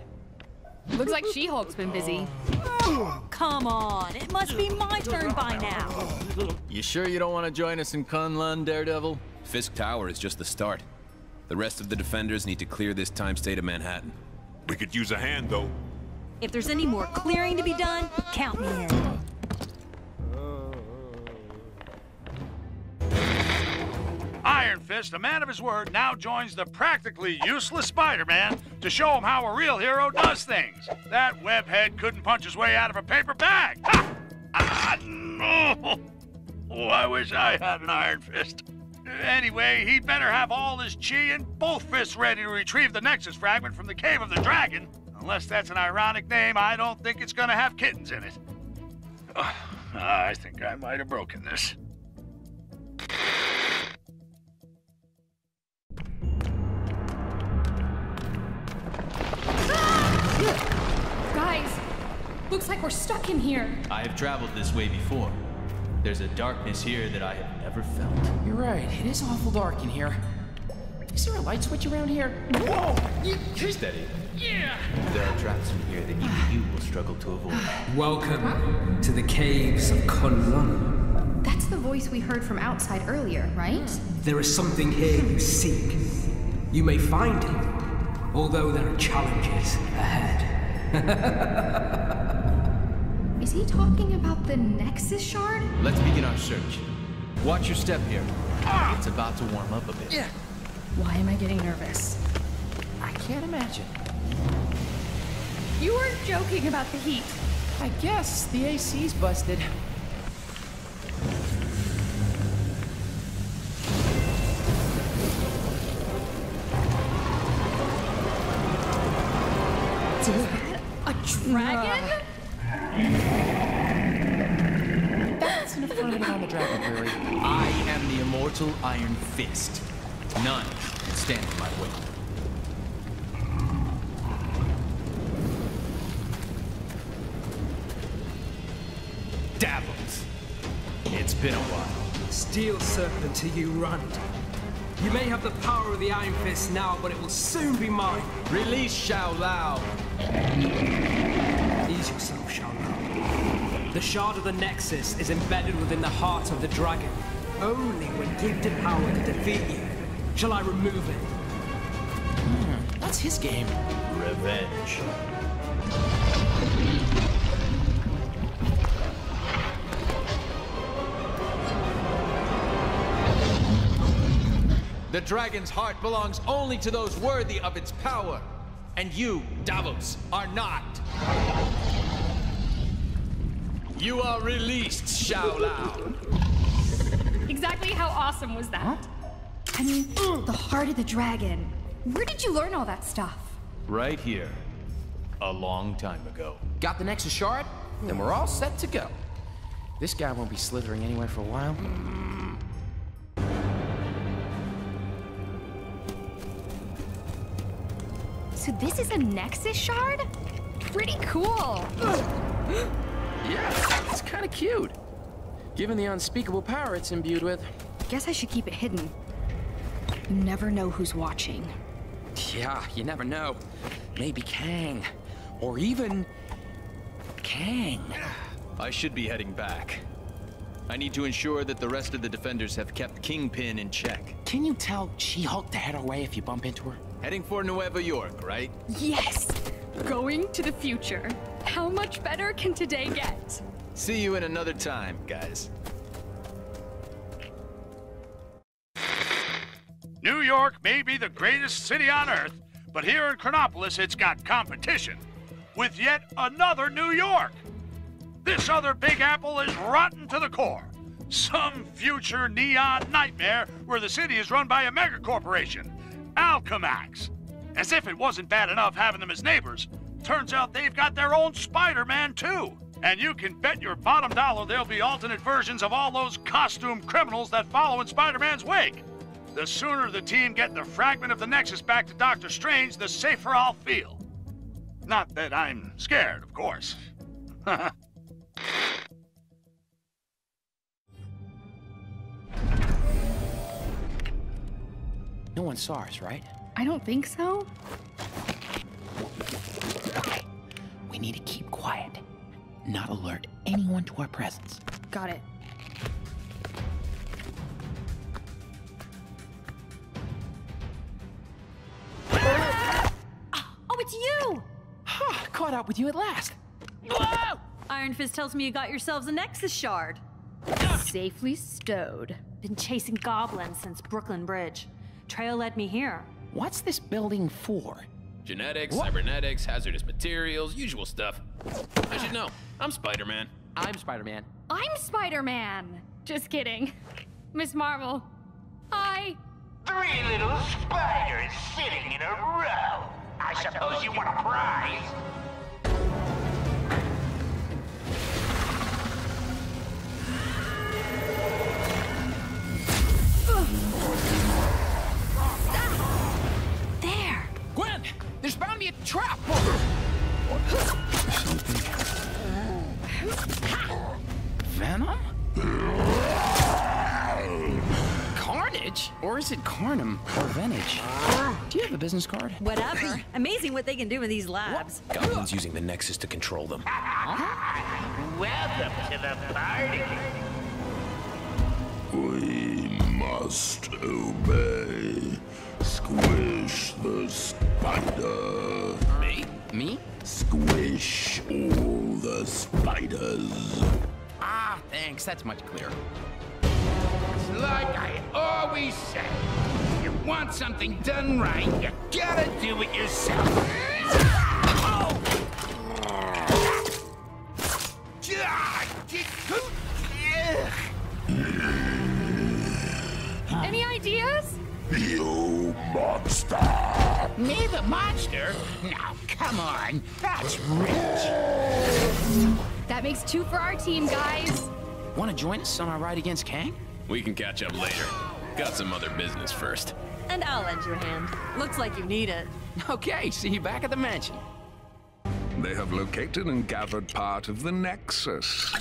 Looks like She-Hulk's been busy. Come on, it must be my turn by now. You sure you don't want to join us in Kunlun, Daredevil? Fisk Tower is just the start. The rest of the defenders need to clear this time state of Manhattan. We could use a hand, though. If there's any more clearing to be done, count me in. Iron Fist, a man of his word, now joins the practically useless Spider-Man to show him how a real hero does things. That webhead couldn't punch his way out of a paper bag. Ha! No! Oh, I wish I had an Iron Fist. Anyway, he'd better have all his chi and both fists ready to retrieve the Nexus fragment from the Cave of the Dragon. Unless that's an ironic name, I don't think it's gonna have kittens in it. I think I might have broken this. Guys, looks like we're stuck in here. I have traveled this way before. There's a darkness here that I have never felt. You're right, it is awful dark in here. Is there a light switch around here? Whoa! Steady. Yeah! There are traps in here that even you will struggle to avoid. Welcome to the caves of Kunlun. That's the voice we heard from outside earlier, right? There is something here you seek. You may find it, although there are challenges ahead. Is he talking about the Nexus shard? Let's begin our search. Watch your step here. It's about to warm up a bit. Yeah. Why am I getting nervous? I can't imagine. You weren't joking about the heat. I guess the AC's busted. A dragon? That's an affirmative on the dragon, Prairie. I am the immortal Iron Fist. None can stand in my way. Davos. It's been a while. Steel serpent to you, Rand. You may have the power of the Iron Fist now, but it will soon be mine. Release Shao Lao. Ease yourself, Shao Lao. The shard of the Nexus is embedded within the heart of the dragon. Only when gifted power to defeat you shall I remove it. What's his game? Revenge. The dragon's heart belongs only to those worthy of its power. And you, Davos, are not. You are released, Shao Lao. Exactly how awesome was that? I mean, the heart of the dragon. Where did you learn all that stuff? Right here. A long time ago. Got the Nexus shard? Then we're all set to go. This guy won't be slithering anywhere for a while. So this is a Nexus shard? Pretty cool. Yeah, it's kind of cute. Given the unspeakable power it's imbued with. Guess I should keep it hidden. You never know who's watching. Yeah, you never know. Maybe Kang. Or even... Kang. I should be heading back. I need to ensure that the rest of the defenders have kept Kingpin in check. Can you tell She-Hulk to head our way if you bump into her? Heading for Nueva York, right? Yes! Going to the future. How much better can today get? See you in another time, guys. New York may be the greatest city on Earth, but here in Chronopolis it's got competition with yet another New York. This other Big Apple is rotten to the core. Some future neon nightmare where the city is run by a megacorporation, Alchemax. As if it wasn't bad enough having them as neighbors, turns out they've got their own Spider-Man too. And you can bet your bottom dollar there'll be alternate versions of all those costume criminals that follow in Spider-Man's wake. The sooner the team get the fragment of the Nexus back to Doctor Strange, the safer I'll feel. Not that I'm scared, of course. No one saw us, right? I don't think so. Okay, we need to keep quiet. Not alert anyone to our presence. Got it. Oh, it's you! Caught up with you at last. Whoa! Iron Fist tells me you got yourselves a Nexus shard. Safely stowed. Been chasing goblins since Brooklyn Bridge. Trail led me here. What's this building for? Genetics, cybernetics, hazardous materials, usual stuff. I should know. I'm Spider-Man. I'm Spider-Man. I'm Spider-Man. Just kidding. Miss Marvel. Hi. 3 little spiders sitting in a row. I suppose you want a prize? There! Gwen! There's bound to be a trap! Venom? Carnage? Or is it Carnum or Venage? Do you have a business card? Whatever. Amazing what they can do in these labs. Goblin's using the Nexus to control them. Welcome to the party. We must obey. Squish the spider. Me? Squish all the spiders. Ah, thanks. That's much clearer. It's like I always say. You want something done right, you gotta do it yourself. Any ideas? You monster! Me the monster? Now, come on. That's rich. That makes 2 for our team, guys. Want to join us on our ride against Kang? We can catch up later. Got some other business first. And I'll lend you a hand. Looks like you need it. Okay, see you back at the mansion. They have located and gathered part of the Nexus.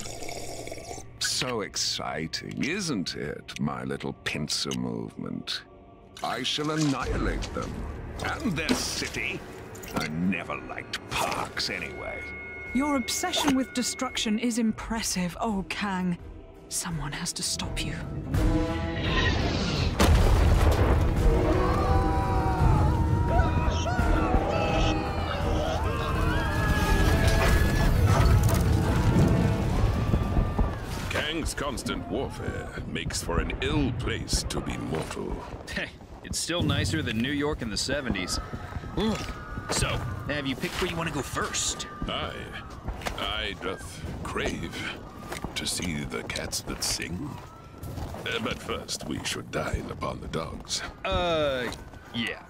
So exciting, isn't it, my little pincer movement? I shall annihilate them. And their city. I never liked parks anyway. Your obsession with destruction is impressive, oh Kang. Someone has to stop you. Kang's constant warfare makes for an ill place to be mortal. Hey, it's still nicer than New York in the 70s. So, have you picked where you want to go first? I doth crave to see the cats that sing. But first, we should dine upon the dogs. Yeah.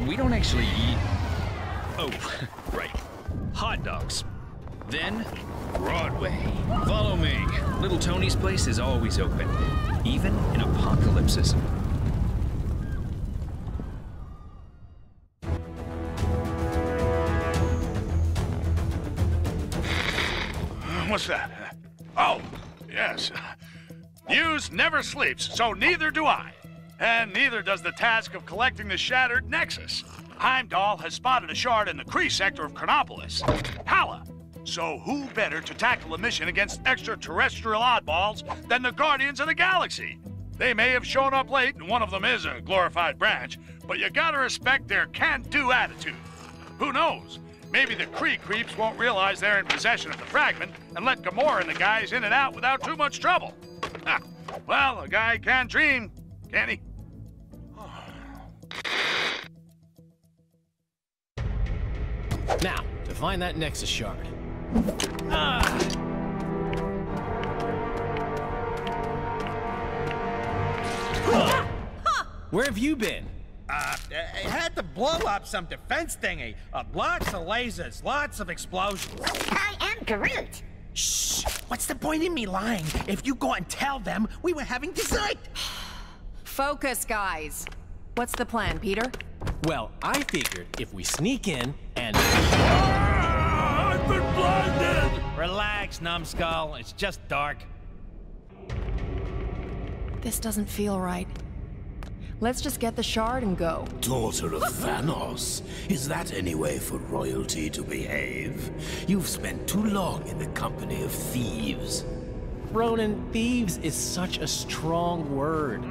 We don't actually eat... Oh, right. Hot dogs. Then, Broadway. Follow me. Little Tony's place is always open, even in apocalypses. What's that? Oh, yes. News never sleeps, so neither do I. And neither does the task of collecting the shattered Nexus. Heimdall has spotted a shard in the Kree sector of Chronopolis. Hala! So who better to tackle a mission against extraterrestrial oddballs than the Guardians of the Galaxy? They may have shown up late, and one of them is a glorified branch, but you gotta respect their can-do attitude. Who knows? Maybe the Kree creeps won't realize they're in possession of the fragment and let Gamora and the guys in and out without too much trouble. Well, a guy can dream, can't he? Now, to find that Nexus shard. Where have you been? It had to blow up some defense thingy. Lots of lasers, lots of explosions. I am Groot. Shh! What's the point in me lying? If you go and tell them we were having dessert. Focus, guys. What's the plan, Peter? Well, I figured if we sneak in and... I've been blinded! Relax, numbskull. It's just dark. This doesn't feel right. Let's just get the shard and go. Daughter of Thanos, is that any way for royalty to behave? You've spent too long in the company of thieves. Ronan, thieves is such a strong word.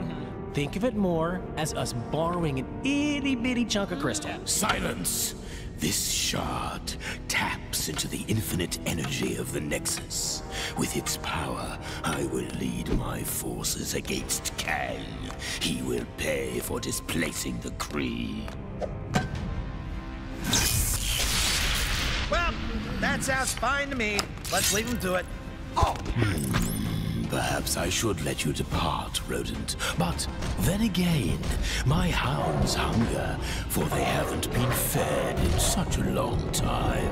Think of it more as us borrowing an itty-bitty chunk of crystal. Silence! This shard taps into the infinite energy of the Nexus. With its power, I will lead my forces against Kang. He will pay for displacing the Kree. Well, that sounds fine to me. Let's leave him to it. Oh! Perhaps I should let you depart, rodent. But then again, my hounds hunger, for they haven't been fed in such a long time.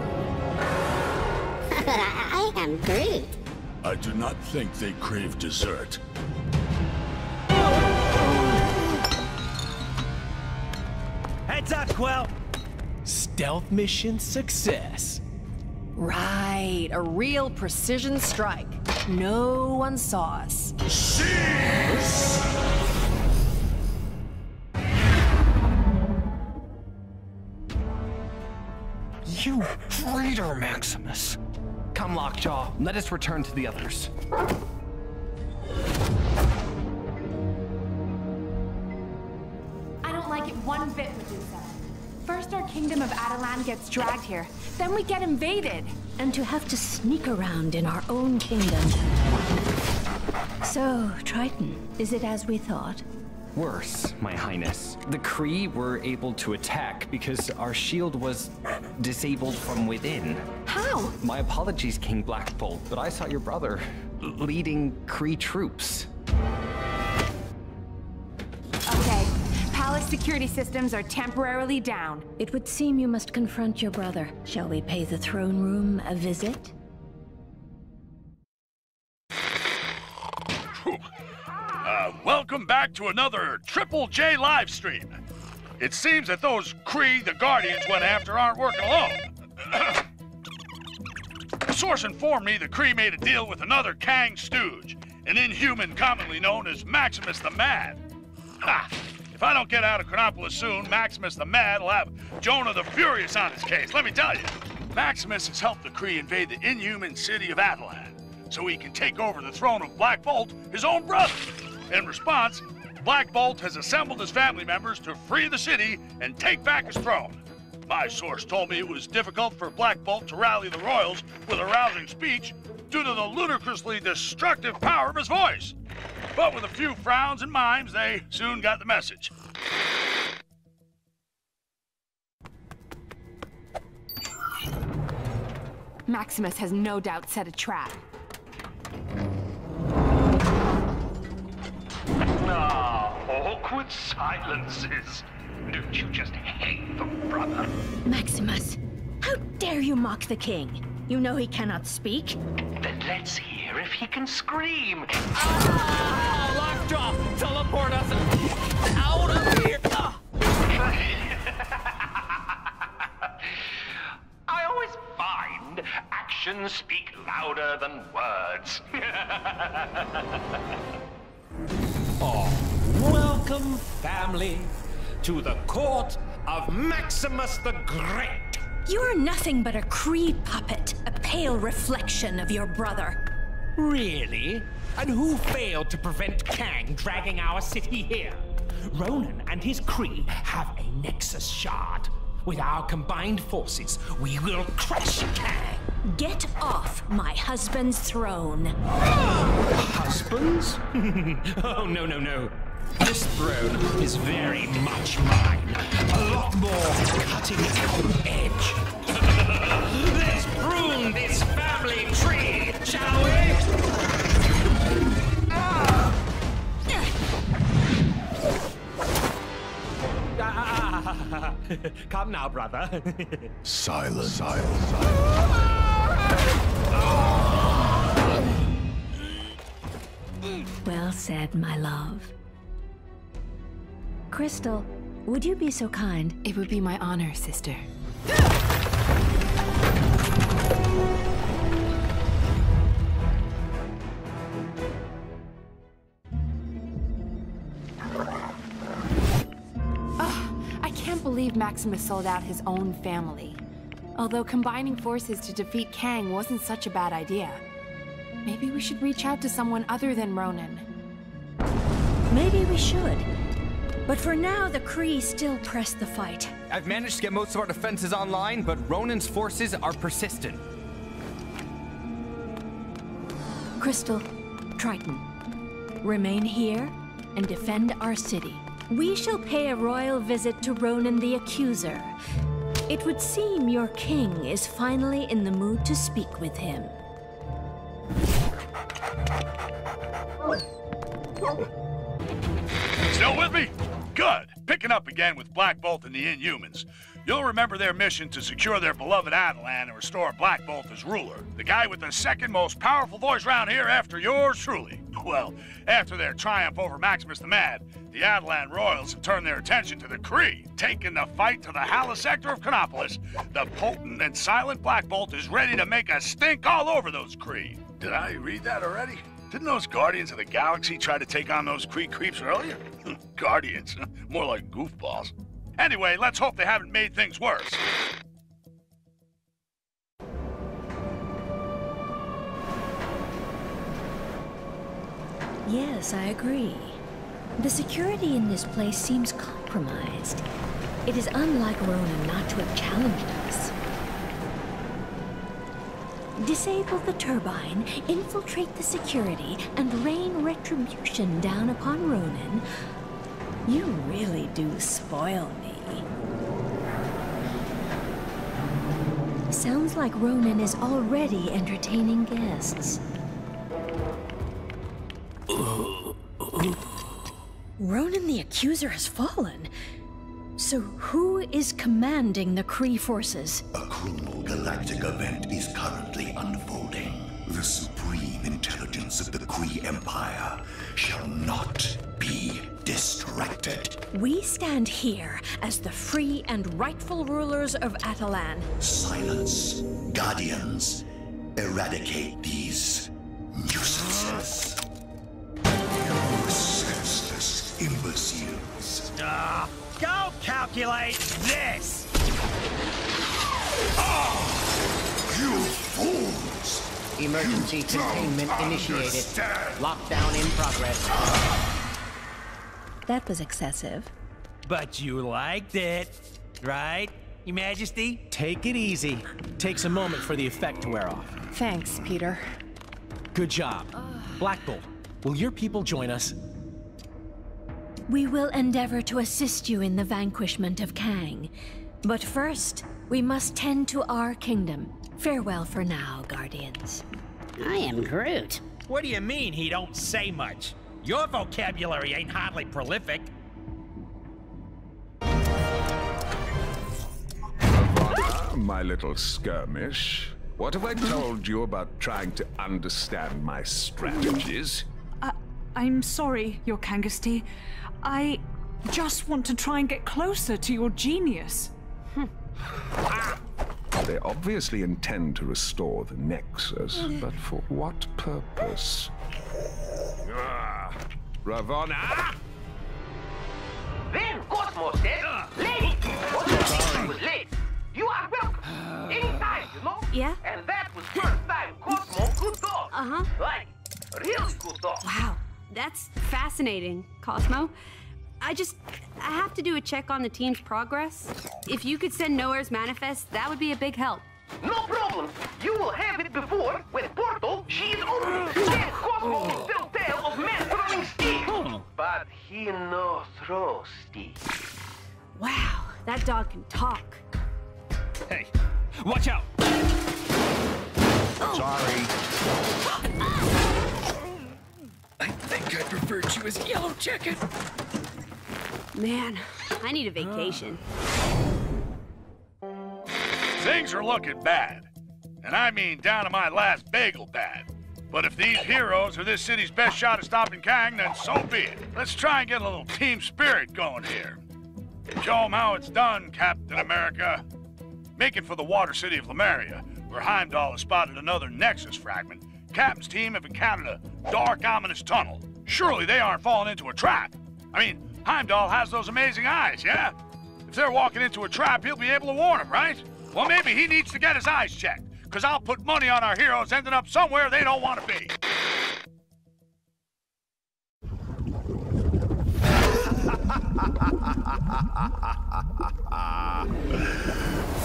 I am Groot. I do not think they crave dessert. Heads up, Quill! Stealth mission success. Right, a real precision strike. No one saw us. You traitor, Maximus! Come, Lockjaw, let us return to the others. I don't like it one bit, Medusa. First our kingdom of Attilan gets dragged here, then we get invaded. And to have to sneak around in our own kingdom. So, Triton, is it as we thought? Worse, my highness. The Kree were able to attack because our shield was disabled from within. How? My apologies, King Black Bolt, but I saw your brother leading Kree troops. Okay, palace security systems are temporarily down. It would seem you must confront your brother. Shall we pay the throne room a visit? Welcome back to another Triple J live stream. It seems that those Kree the Guardians went after aren't working alone. A source informed me the Kree made a deal with another Kang stooge, an inhuman commonly known as Maximus the Mad. Ha! If I don't get out of Chronopolis soon, Maximus the Mad will have Jonah the Furious on his case, let me tell you. Maximus has helped the Kree invade the inhuman city of Attilan, so he can take over the throne of Black Bolt, his own brother. In response, Black Bolt has assembled his family members to free the city and take back his throne. My source told me it was difficult for Black Bolt to rally the royals with a rousing speech due to the ludicrously destructive power of his voice. But with a few frowns and mimes, they soon got the message. Maximus has no doubt set a trap. Awkward silences. Don't you just hate the brother? Maximus, how dare you mock the king? You know he cannot speak. Then let's hear if he can scream. Ah! Lockjaw! Teleport us out of here! I always find actions speak louder than words. Oh, welcome, family, to the court of Maximus the Great. You are nothing but a Kree puppet, a pale reflection of your brother. Really? And who failed to prevent Kang dragging our city here? Ronan and his Kree have a Nexus shard. With our combined forces, we will crush Kang. Get off my husband's throne. Husbands? Oh, no, no, no. This throne is very much mine. A lot more cutting edge. Let's prune this family tree, shall we? Come now, brother. Silence. Well said, my love. Crystal, would you be so kind? It would be my honor, sister. I can't believe Maximus sold out his own family. Although combining forces to defeat Kang wasn't such a bad idea. Maybe we should reach out to someone other than Ronan. Maybe we should. But for now, the Kree still press the fight. I've managed to get most of our defenses online, but Ronan's forces are persistent. Crystal, Triton, remain here and defend our city. We shall pay a royal visit to Ronan the Accuser. It would seem your king is finally in the mood to speak with him. Still with me? Good. Picking up again with Black Bolt and the Inhumans. You'll remember their mission to secure their beloved Attilan and restore Black Bolt as ruler. The guy with the second most powerful voice around here after yours truly. Well, after their triumph over Maximus the Mad, the Attilan royals have turned their attention to the Kree, taking the fight to the Hala sector of Chronopolis. The potent and silent Black Bolt is ready to make a stink all over those Kree. Did I read that already? Didn't those Guardians of the Galaxy try to take on those Kree creeps earlier? Guardians, more like goofballs. Anyway, let's hope they haven't made things worse. Yes, I agree. The security in this place seems compromised. It is unlike Ronan not to have challenged us. Disable the turbine, infiltrate the security, and rain retribution down upon Ronan. You really do spoil me. Sounds like Ronan is already entertaining guests. Ronan the Accuser has fallen. So who is commanding the Kree forces? A cruel galactic event is currently unfolding. The supreme intelligence of the Kree Empire shall not be distracted. We stand here as the free and rightful rulers of Attilan. Silence, Guardians. Eradicate these nuisances. You senseless imbeciles. Go calculate this! You fools! Emergency containment initiated. Lockdown in progress. That was excessive. But you liked it, right, Your Majesty? Take it easy. Takes a moment for the effect to wear off. Thanks, Peter. Good job. Black Bolt, will your people join us? We will endeavor to assist you in the vanquishment of Kang. But first, we must tend to our kingdom. Farewell for now, Guardians. I am Groot. What do you mean he don't say much? Your vocabulary ain't hardly prolific. My little skirmish. What have I told you about trying to understand my strategies? I'm sorry, Your Kangasty. I just want to try and get closer to your genius. They obviously intend to restore the Nexus, but for what purpose? Ravonna! Then Cosmo said, lady, what was late. You are welcome. Anytime, you know? Yeah? And that was first time Cosmo could talk. Uh-huh. Like, really could talk. Wow, that's fascinating, Cosmo. I have to do a check on the team's progress. If you could send Nowhere's manifest, that would be a big help. No problem. You will have it before, when Portal, she is open. Then Cosmo will still tell of men throwing stick. But he no throw stick. Wow, that dog can talk. Hey, watch out! Sorry. I think I preferred you as Yellow Jacket. Man, I need a vacation. Things are looking bad. And I mean down to my last bagel bad. But if these heroes are this city's best shot at stopping Kang, then so be it. Let's try and get a little team spirit going here. Show 'em how it's done, Captain America. Make it for the water city of Lemuria, where Heimdall has spotted another Nexus fragment. Captain's team have encountered a dark, ominous tunnel. Surely they aren't falling into a trap. I mean, Heimdall has those amazing eyes, yeah? If they're walking into a trap, he'll be able to warn them, right? Well, maybe he needs to get his eyes checked, because I'll put money on our heroes ending up somewhere they don't want to be.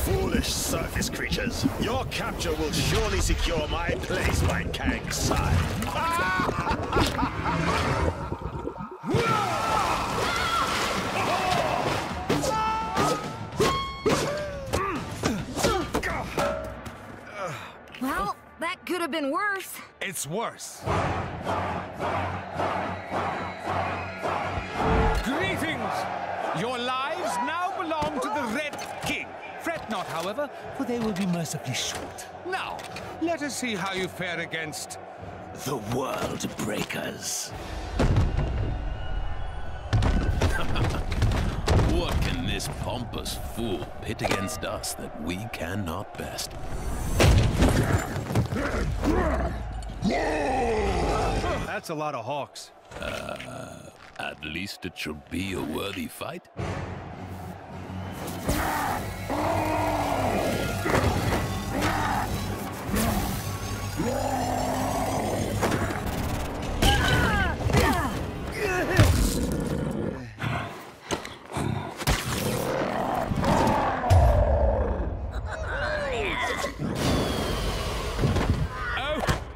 Foolish surface creatures. Your capture will surely secure my place by Kang's side. Well, that could have been worse. It's worse. Greetings! Your lives now belong to the Red King. Fret not, however, for they will be mercifully short. Now, let us see how you fare against the World Breakers. What can this pompous fool pit against us that we cannot best? That's a lot of hawks. At least it shall be a worthy fight.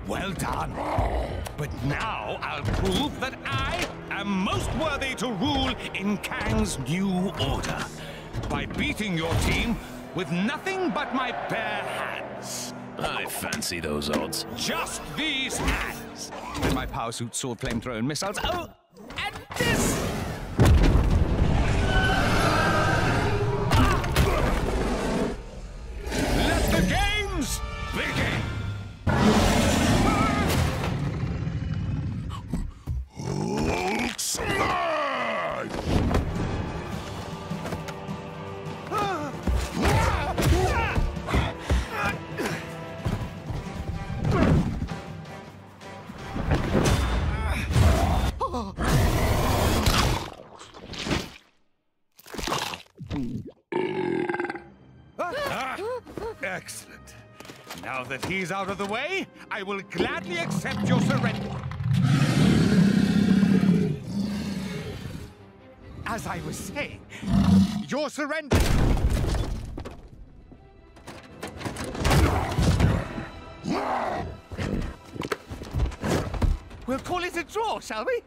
Well done. But now I'll prove that I am most worthy to rule in Kang's new order. By beating your team with nothing but my bare hands. I fancy those odds. Just these hands. And my power suit, sword, flamethrower, and missiles. Oh, and this! Let the games begin! Hulk smash! Excellent. Now that he's out of the way, I will gladly accept your surrender. As I was saying, your surrender. We'll call it a draw, shall we?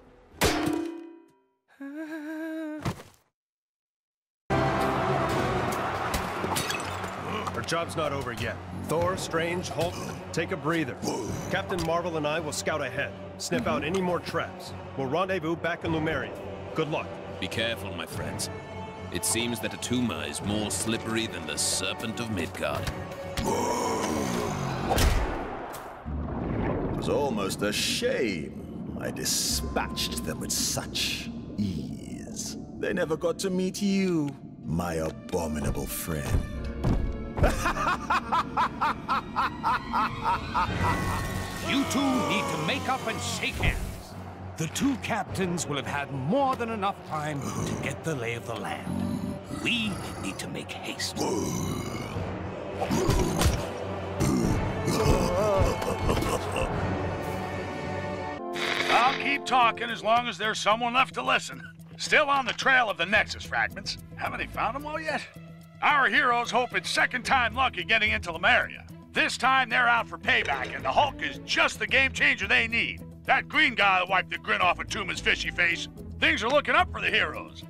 Our job's not over yet. Thor, Strange, Hulk, take a breather. Captain Marvel and I will scout ahead, sniff out any more traps. We'll rendezvous back in Lemuria. Good luck. Be careful, my friends. It seems that Atuma is more slippery than the Serpent of Midgard. almost a shame I dispatched them with such ease. They never got to meet you, my abominable friend. You two need to make up and shake hands. The two captains will have had more than enough time to get the lay of the land. We need to make haste. I'll keep talking as long as there's someone left to listen. Still on the trail of the Nexus fragments. Haven't they found them all yet? Our heroes hope it's second time lucky getting into Lemuria. This time they're out for payback, and the Hulk is just the game changer they need. That green guy wiped the grin off of Tuma's fishy face. Things are looking up for the heroes.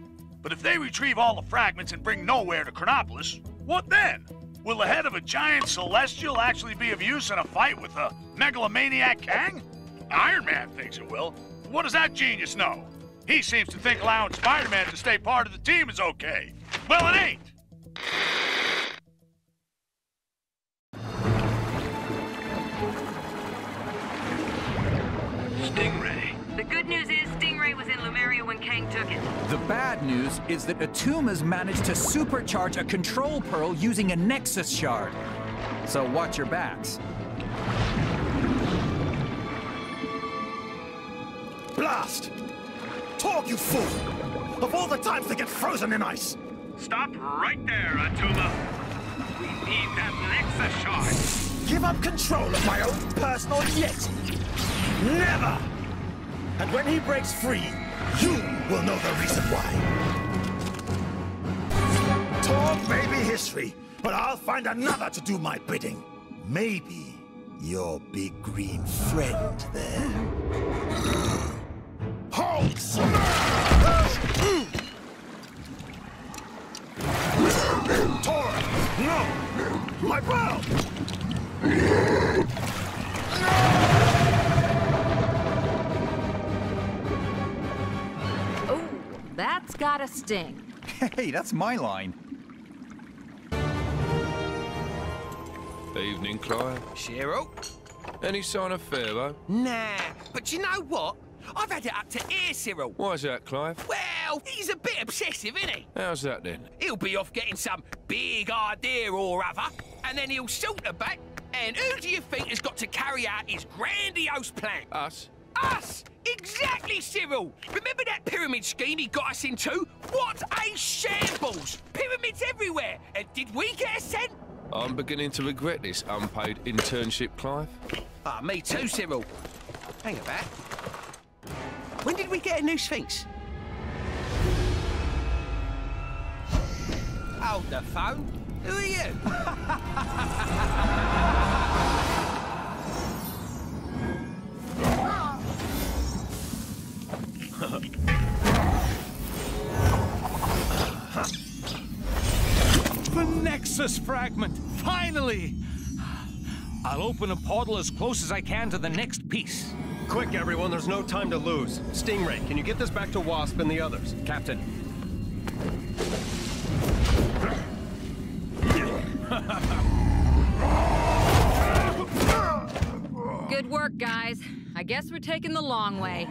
But if they retrieve all the fragments and bring Nowhere to Chronopolis, what then? Will the head of a giant celestial actually be of use in a fight with a megalomaniac Kang? Iron Man thinks it will. What does that genius know? He seems to think allowing Spider-Man to stay part of the team is okay. Well, it ain't. Stingray. The good news is Stingray was in Lemuria when Kang took it. The bad news is that Atuma's managed to supercharge a control pearl using a Nexus shard. So watch your backs. Blast! Talk, you fool! Of all the times to get frozen in ice! Stop right there, Atuma. We need that Nexus shard. Give up control of my own personal Yeti! Never! And when he breaks free, you will know the reason why. Talk may be history, but I'll find another to do my bidding. Maybe your big green friend there. Hulk smash! Tora! No! My bro! Oh, that's gotta sting. Hey, that's my line. Evening, Clive. Shiro? Any sign of Pharaoh? Nah, but you know what? I've had it up to here, Cyril. Why's that, Clive? Well, he's a bit obsessive, isn't he? How's that then? He'll be off getting some big idea or other, and then he'll saunter back, and who do you think has got to carry out his grandiose plan? Us? Us! Exactly, Cyril! Remember that pyramid scheme he got us into? What a shambles! Pyramids everywhere! And did we get a cent? I'm beginning to regret this unpaid internship, Clive. Ah, me too, Cyril. Hang about. When did we get a new Sphinx? Hold the phone. Who are you? The Nexus fragment! Finally! I'll open a portal as close as I can to the next piece. Quick, everyone, there's no time to lose. Stingray, can you get this back to Wasp and the others? Captain. Good work, guys. I guess we're taking the long way.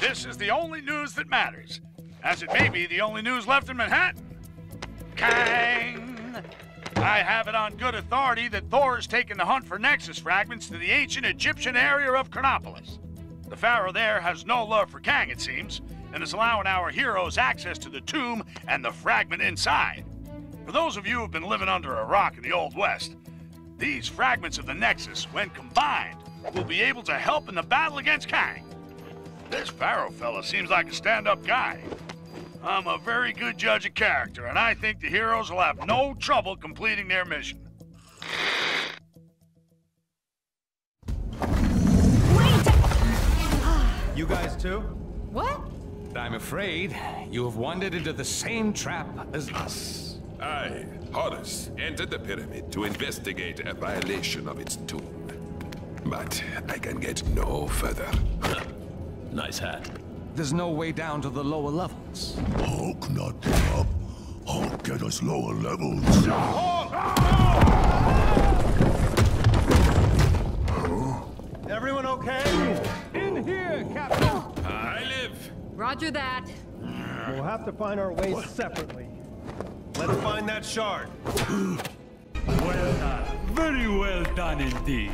This is the only news that matters, as it may be the only news left in Manhattan. Kang! I have it on good authority that Thor's taken the hunt for Nexus fragments to the ancient Egyptian area of Chronopolis. The Pharaoh there has no love for Kang, it seems, and is allowing our heroes access to the tomb and the fragment inside. For those of you who've been living under a rock in the Old West, these fragments of the Nexus, when combined, will be able to help in the battle against Kang. This Pharaoh fella seems like a stand-up guy. I'm a very good judge of character, and I think the heroes will have no trouble completing their mission. You guys too? What? I'm afraid you have wandered into the same trap as us. I, Horus, entered the pyramid to investigate a violation of its tomb. But I can get no further. Nice hat. There's no way down to the lower levels. Hulk not give up. Hulk get us lower levels. Hulk! Everyone okay? In here, Captain! I live. Roger that. We'll have to find our ways separately. Let's find that shard. Well done. Very well done indeed.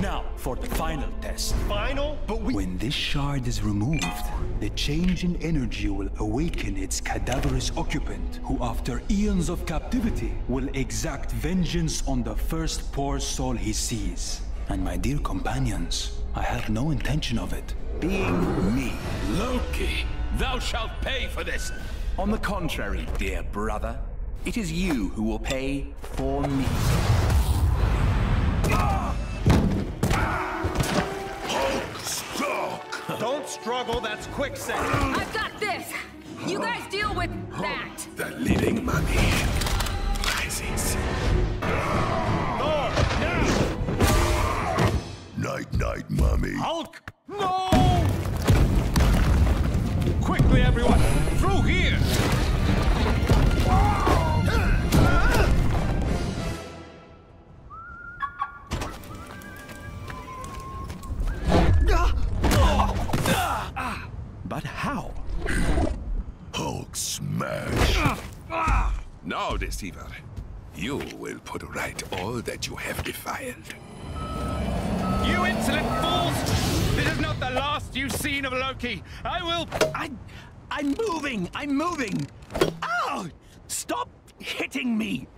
Now, for the final test. Final? But when this shard is removed, the change in energy will awaken its cadaverous occupant, who after eons of captivity will exact vengeance on the first poor soul he sees. And my dear companions, I have no intention of it being me. Loki, thou shalt pay for this. On the contrary, dear brother, it is you who will pay for me. Don't struggle, that's quicksand. I've got this. You guys deal with that. The living mummy rises. Night, night, mummy. Hulk! No! Quickly, everyone! Through here! But how? Hulk smash. Now, deceiver, you will put right all that you have defiled. You insolent fools! This is not the last you've seen of Loki. I'm moving! I'm moving! Ow! Stop hitting me!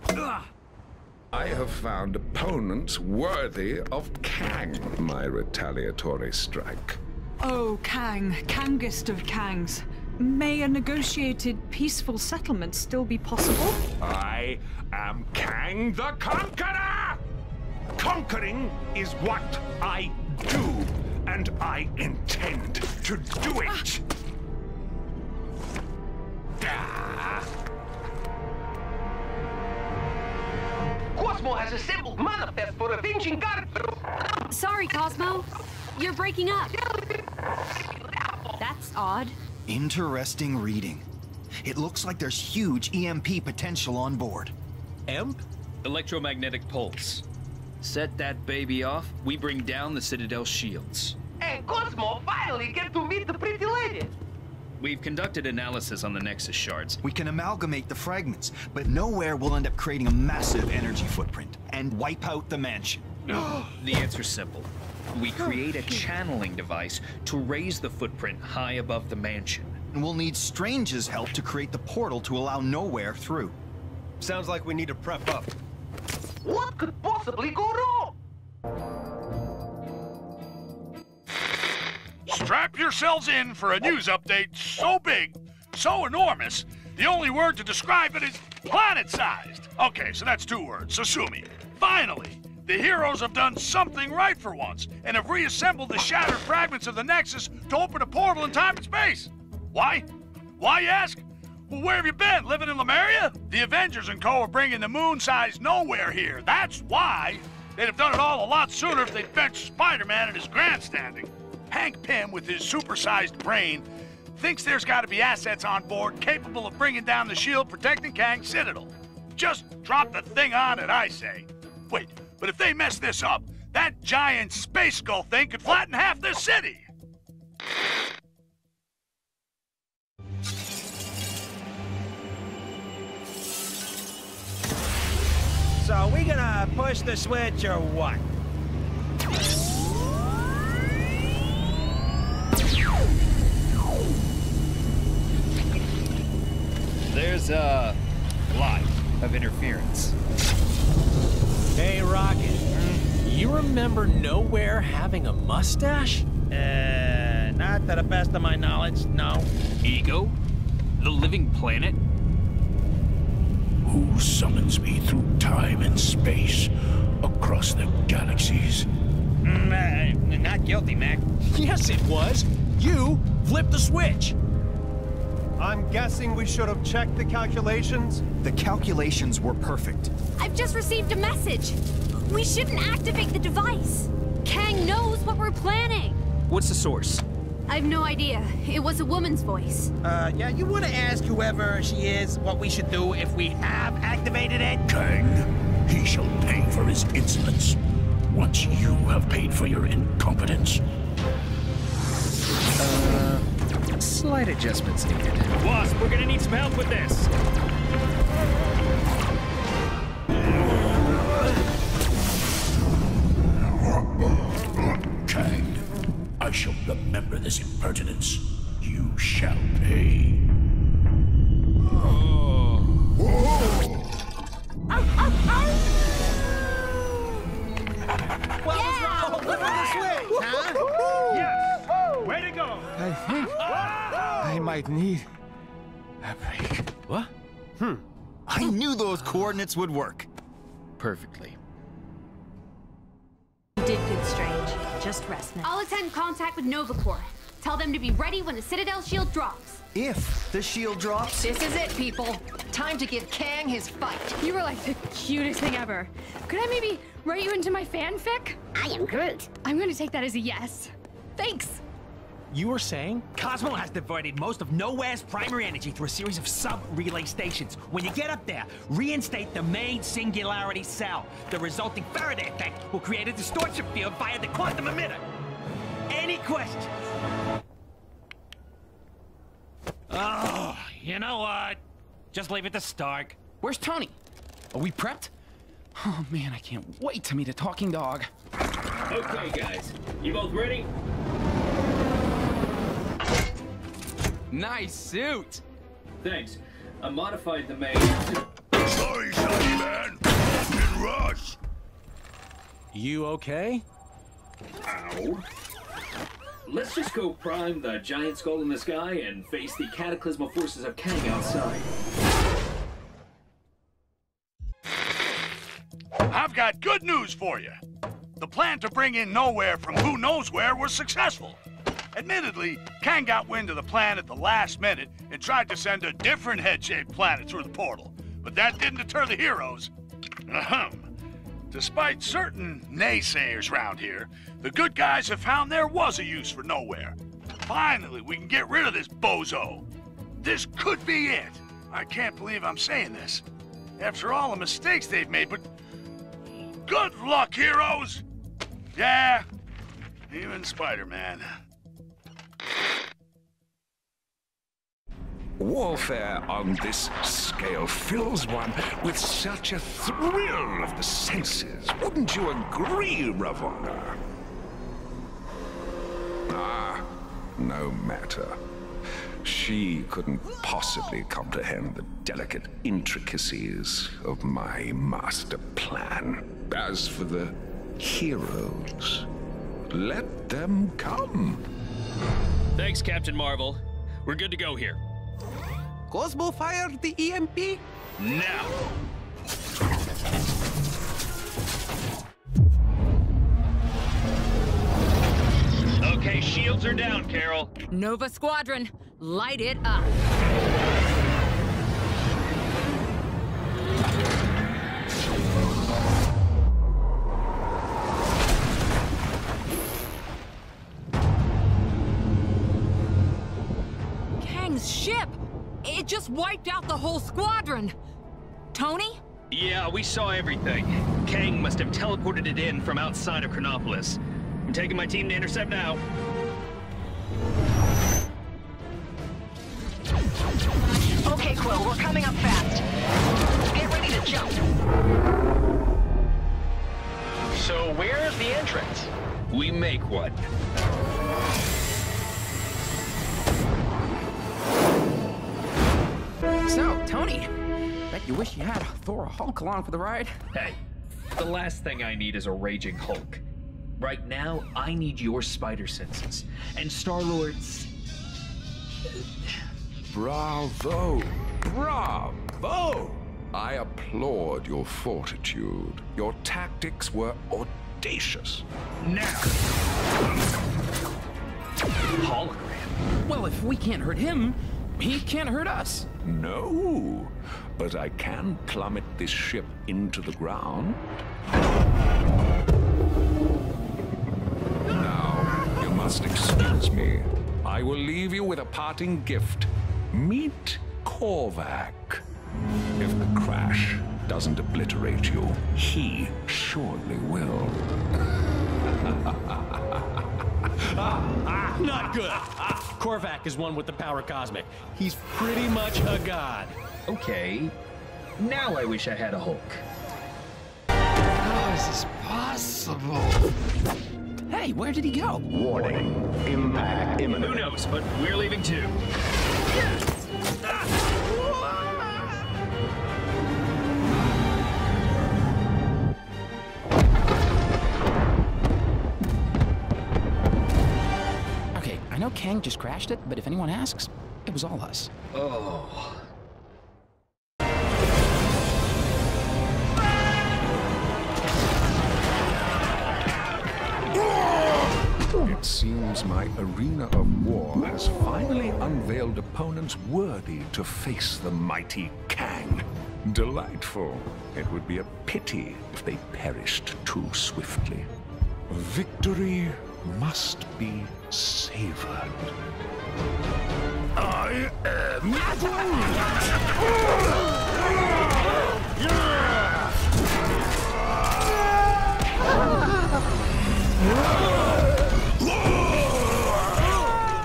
I have found opponents worthy of Kang, my retaliatory strike. Oh, Kang, Kangest of Kangs. May a negotiated, peaceful settlement still be possible? I am Kang the Conqueror! Conquering is what I do, and I intend to do it! Cosmo has assembled manifest for avenging God. Sorry, Cosmo. You're breaking up. That's odd. Interesting reading. It looks like there's huge EMP potential on board. EMP? Electromagnetic pulse. Set that baby off, we bring down the Citadel's shields. And Cosmo finally get to meet the pretty lady. We've conducted analysis on the Nexus shards. We can amalgamate the fragments, but nowhere will end up creating a massive energy footprint and wipe out the mansion. The answer's simple. We create a channeling device to raise the footprint high above the mansion. And we'll need Strange's help to create the portal to allow Nowhere through. Sounds like we need to prep up. What could possibly go wrong? Strap yourselves in for a news update so big, so enormous, the only word to describe it is planet-sized. Okay, so that's 2 words, so sue me. Finally, the heroes have done something right for once and have reassembled the shattered fragments of the Nexus to open a portal in time and space. Why? Why, you ask? Well, where have you been? Living in Lemuria? The Avengers and co. are bringing the moon-sized Nowhere here. That's why. They'd have done it all a lot sooner if they'd benched Spider-Man and his grandstanding. Hank Pym, with his supersized brain, thinks there's got to be assets on board capable of bringing down the shield protecting Kang's Citadel. Just drop the thing on it, I say. Wait, but if they mess this up, that giant space skull thing could flatten half this city. So, we gonna push the switch or what? There's a lot of interference. Hey, Rocket. You remember Nowhere having a mustache? Not to the best of my knowledge, no. Ego? The living planet? Who summons me through time and space, across the galaxies? Not guilty, Mac. Yes, it was. You flipped the switch. I'm guessing we should have checked the calculations? The calculations were perfect. I've just received a message. We shouldn't activate the device. Kang knows what we're planning. What's the source? I have no idea. It was a woman's voice. Yeah, you want to ask whoever she is what we should do if we have activated it? Kang, he shall pay for his insolence. once you have paid for your incompetence. Slight adjustments needed. Wasp, we're gonna need some help with this. Kang, I shall remember this impertinence. You shall pay. Flip the switch, huh? Yes! Way to go! I think I might need a break. What? I knew those coordinates would work. Perfectly. You did good, Strange. Just rest now. I'll attend contact with Nova Corps. Tell them to be ready when the Citadel shield drops. If the shield drops... This is it, people. Time to give Kang his fight. You were like the cutest thing ever. Could I maybe write you into my fanfic? I am Groot. I'm gonna take that as a yes. Thanks. You were saying? Cosmo has diverted most of Nowhere's primary energy through a series of sub-relay stations. When you get up there, reinstate the main singularity cell. The resulting Faraday effect will create a distortion field via the quantum emitter. Any questions? Oh, you know what? Just leave it to Stark. Where's Tony? Are we prepped? Oh man, I can't wait to meet a talking dog. Okay, guys. You both ready? Nice suit. Thanks. I modified the main... Sorry, Sonny Man. In rush. You okay? Ow. Let's just go prime the giant skull in the sky and face the cataclysmal forces of Kang outside. I've got good news for you. The plan to bring in Nowhere from who knows where was successful. Admittedly, Kang got wind of the plan at the last minute and tried to send a different head-shaped planet through the portal. But that didn't deter the heroes. Despite certain naysayers around here, the good guys have found there was a use for Nowhere. Finally, we can get rid of this bozo. This could be it. I can't believe I'm saying this. After all the mistakes they've made, but... good luck, heroes! Yeah, even Spider-Man. Warfare on this scale fills one with such a thrill of the senses. Wouldn't you agree, Ravonna? Ah, no matter. She couldn't possibly comprehend the delicate intricacies of my master plan. As for the heroes, let them come. Thanks, Captain Marvel. We're good to go here. Cosmo fired the EMP? Now! Okay, shields are down, Carol. Nova Squadron, light it up. Kang's ship! It just wiped out the whole squadron! Tony? Yeah, we saw everything. Kang must have teleported it in from outside of Chronopolis. I'm taking my team to intercept now. Okay, Quill, we're coming up fast. Get ready to jump. So where's the entrance? We make one. So, Tony, bet you wish you had Thor or Hulk along for the ride. Hey, the last thing I need is a raging Hulk. Right now, I need your spider senses. And Star-Lord's... Bravo! Bravo! I applaud your fortitude. Your tactics were audacious. Now! Hologram. Well, if we can't hurt him, he can't hurt us. No, but I can plummet this ship into the ground. Now, you must excuse me. I will leave you with a parting gift. Meet Korvac. If the crash doesn't obliterate you, he surely will. Not good. Korvac is one with the power cosmic. He's pretty much a god. Okay. Now I wish I had a Hulk. How is this possible? Hey, where did he go? Warning. Impact imminent. Who knows, but we're leaving too. Okay, I know Kang just crashed it, but if anyone asks, it was all us. Oh. It seems my arena of war has finally unveiled opponents worthy to face the mighty Kang. Delightful. It would be a pity if they perished too swiftly. Victory must be savored. I am...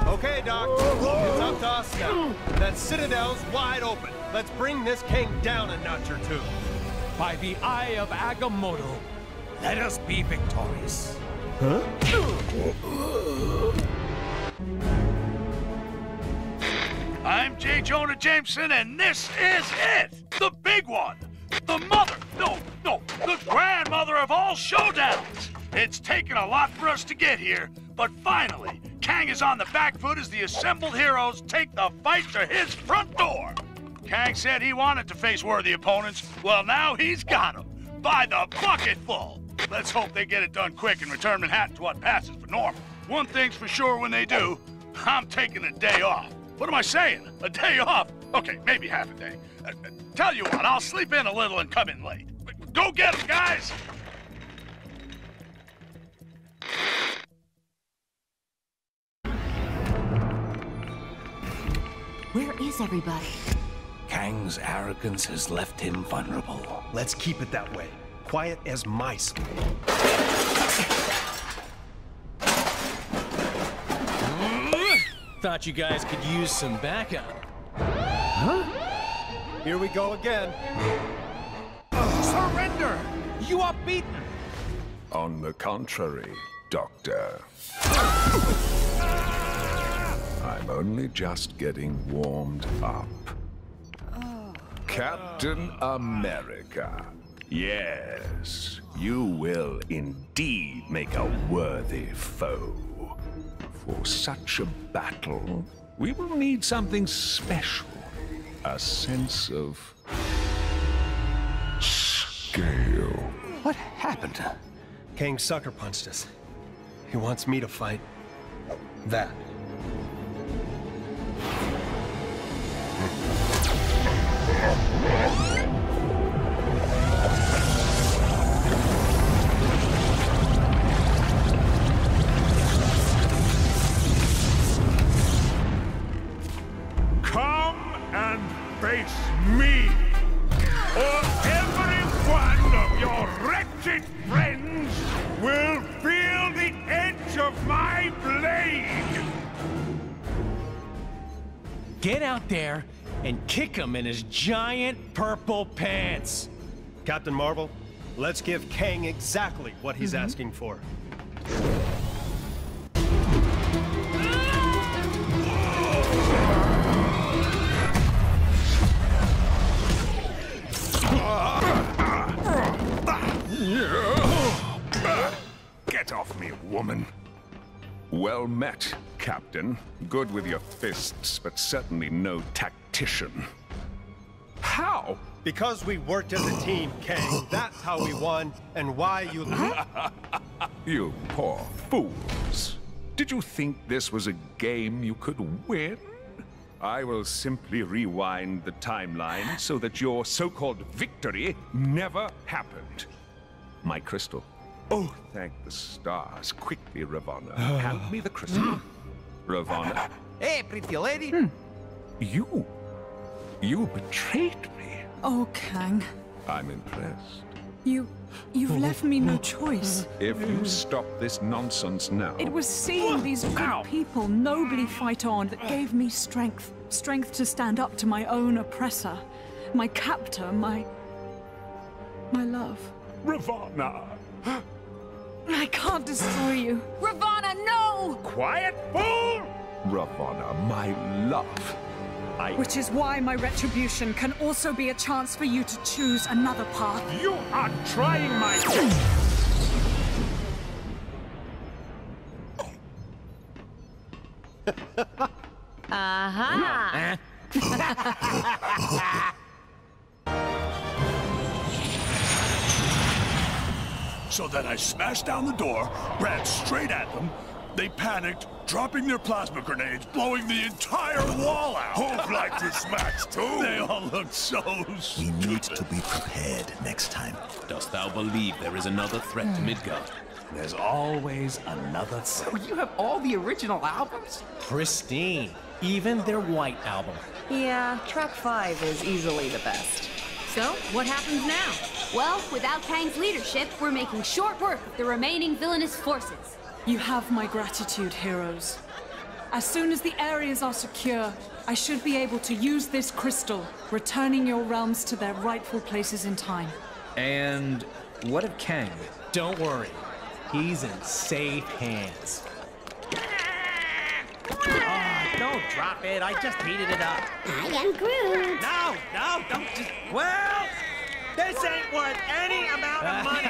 Okay, Doc. It's up to us now. That Citadel's wide open. Let's bring this king down a notch or two. By the eye of Agamotto, let us be victorious. Huh? I'm J. Jonah Jameson, and this is it! The big one! The mother, the grandmother of all showdowns! It's taken a lot for us to get here, but finally, Kang is on the back foot as the assembled heroes take the fight to his front door. Kang said he wanted to face worthy opponents. Well, now he's got them, by the bucketful. Let's hope they get it done quick and return Manhattan to what passes for normal. One thing's for sure when they do, I'm taking a day off. What am I saying? A day off? Okay, maybe half a day. Tell you what, I'll sleep in a little and come in late. Go get them, guys! Where is everybody? Kang's arrogance has left him vulnerable. Let's keep it that way. Quiet as mice. Thought you guys could use some backup. Huh? Here we go again. Surrender! You are beaten! On the contrary, Doctor. I'm only just getting warmed up. Captain America. Yes, you will indeed make a worthy foe. For such a battle, we will need something special. A sense of scale. What happened? Kang sucker punched us. He wants me to fight that. Come and face me, or every one of your wretched friends will feel the edge of my blade! Get out there and kick him in his giant purple pants. Captain Marvel, let's give Kang exactly what he's asking for. Get off me, woman. Well met, Captain. Good with your fists, but certainly no tactician. How? Because we worked as a team, Kang. That's how we won, and why you... You poor fools. Did you think this was a game you could win? I will simply rewind the timeline so that your so-called victory never happened. My crystal. Oh, thank the stars. Quickly, Ravonna. Hand me the crystal. Ravonna. Hey, pretty lady. You betrayed me. Oh, Kang. I'm impressed. You've left me no choice. If you stop this nonsense now... It was seeing these good people nobly fight on that gave me strength. Strength to stand up to my own oppressor. My captor, my love. Ravana! I can't destroy you. Ravana, no! Quiet, fool! Ravana, my love. Which is why my retribution can also be a chance for you to choose another path. You are trying my... Aha! So then I smashed down the door, ran straight at them. They panicked, dropping their plasma grenades, blowing the entire wall out. Who'd like to smash too? They all looked so stupid. We need to be prepared next time. Dost thou believe there is another threat to Midgard? There's always another threat. You have all the original albums? Pristine. Even their White album. Yeah, track 5 is easily the best. So, what happens now? Well, without Kang's leadership, we're making short work of the remaining villainous forces. You have my gratitude, heroes. As soon as the areas are secure, I should be able to use this crystal, returning your realms to their rightful places in time. And what of Kang? Don't worry. He's in safe hands. Oh, don't drop it. I just heated it up. I am Groot. No, don't just... Well, this ain't worth any amount of money.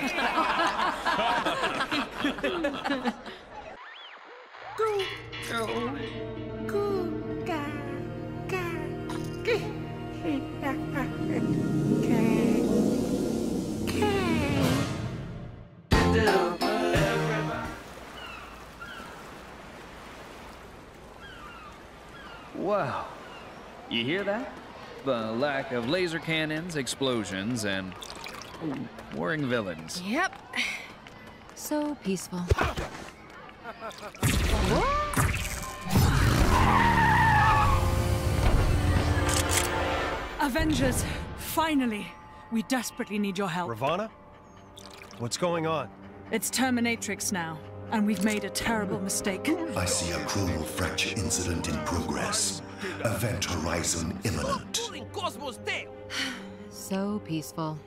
Wow. You hear that? The lack of laser cannons, explosions, and warring villains. Yep. So peaceful. Avengers, finally! We desperately need your help. Ravana? What's going on? It's Terminatrix now, and we've made a terrible mistake. I see a chronal fracture incident in progress. Event horizon imminent. So peaceful.